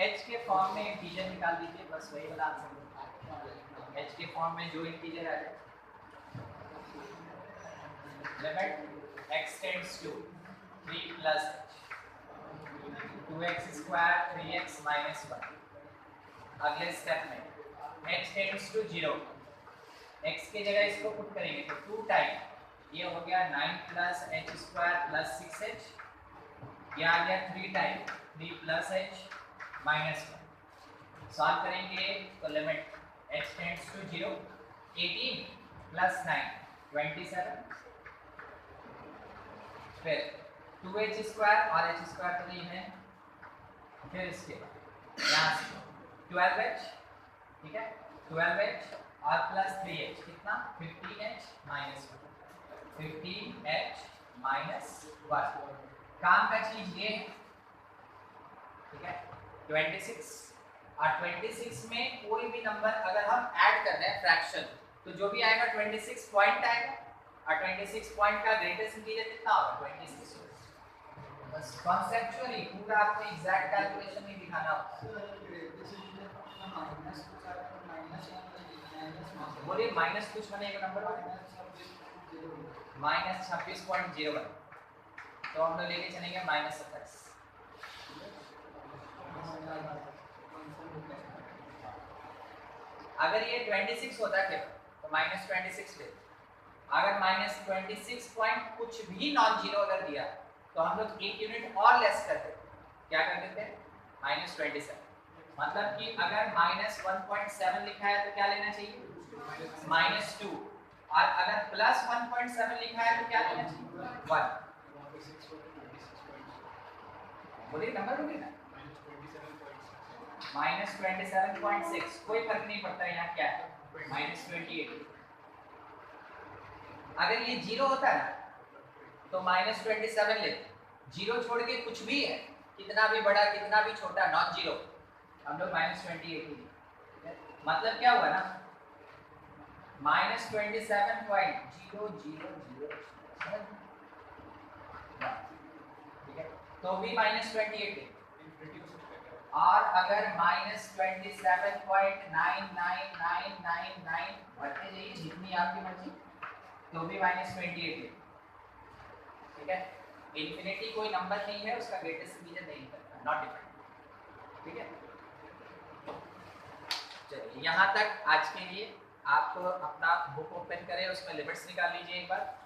एच के फॉर्म में इंटीजर निकाल दीजिए, बस वही वाला आंसर। एच के फॉर्म में जो इंटीजर आ जाए, limit x tends to 3 plus 2x square 3x minus 1। अगले स्टेप में x टेंड्स टू 0, x के जगह इसको पुट करेंगे तो 2 टाइम ये हो गया 9 plus H square plus 6h, ये आ गया 3 time 3 plus h minus 1। Solve करेंगे तो limit x tends to 0, 18 plus 9 27, फिर 2h स्क्वायर और h स्क्वायर तो नहीं है, फिर इसके बाद यहाँ से 12h, ठीक है 12h और प्लस 3h कितना 15h माइनस 1, 15h माइनस 1। काम का चीज ये, ठीक है 26 और 26 में कोई भी नंबर अगर हम ऐड कर रहे हैं फ्रैक्शन तो जो भी आएगा 26 पॉइंट आएगा, और 26 पॉइंट का ग्रेटेस्ट इंटीजर कितना होगा 26। बस कॉन्सेप्चुअली पूरा आपको एग्जैक्ट कैलकुलेशन नहीं दिखाना होगा। बोलिए माइनस कुछ बनेगा नंबर माइनस 26.01, तो हम लोग लेके चलेंगे माइनस 27। अगर ये 26 होता है तो माइनस 26 ले, अगर माइनस 26 पॉइंट कुछ भी नॉन जीरो अगर दिया तो हम लोग एक यूनिट और लेस कर देते, क्या कर देते हैं माइनस 27। मतलब कि अगर माइनस 1.7 लिखा है तो क्या लेना चाहिए माइनस 2, और अगर प्लस 1.7 लिखा है तो क्या लेना चाहिए 1। बोलिए नंबर बोलिए ना, माइनस 27.6, कोई फर्क नहीं पड़ता यहाँ क्या है माइनस 28। अगर ये जीरो होता है ना तो माइनस 27 लेते, जीरो छोड़ के कुछ भी है कितना भी बड़ा कितना भी छोटा नॉन जीरो हम लोग माइनस 28। मतलब क्या हुआ ना माइनस 27.0000, ठीक है तो भी माइनस 28। और अगर माइनस 27.99999 बढ़ते जाइए जितनी आपकी मर्जी तो भी माइनस 28 है, ठीक है। इन्फिनिटी कोई नंबर नहीं है, उसका ग्रेटेस्ट इंटीजर नहीं करता, नॉट डिफाइंड, ठीक है। चलिए यहाँ तक आज के लिए। आप अपना बुक ओपन करें, उसमें लिमिट्स निकाल लीजिए एक बार।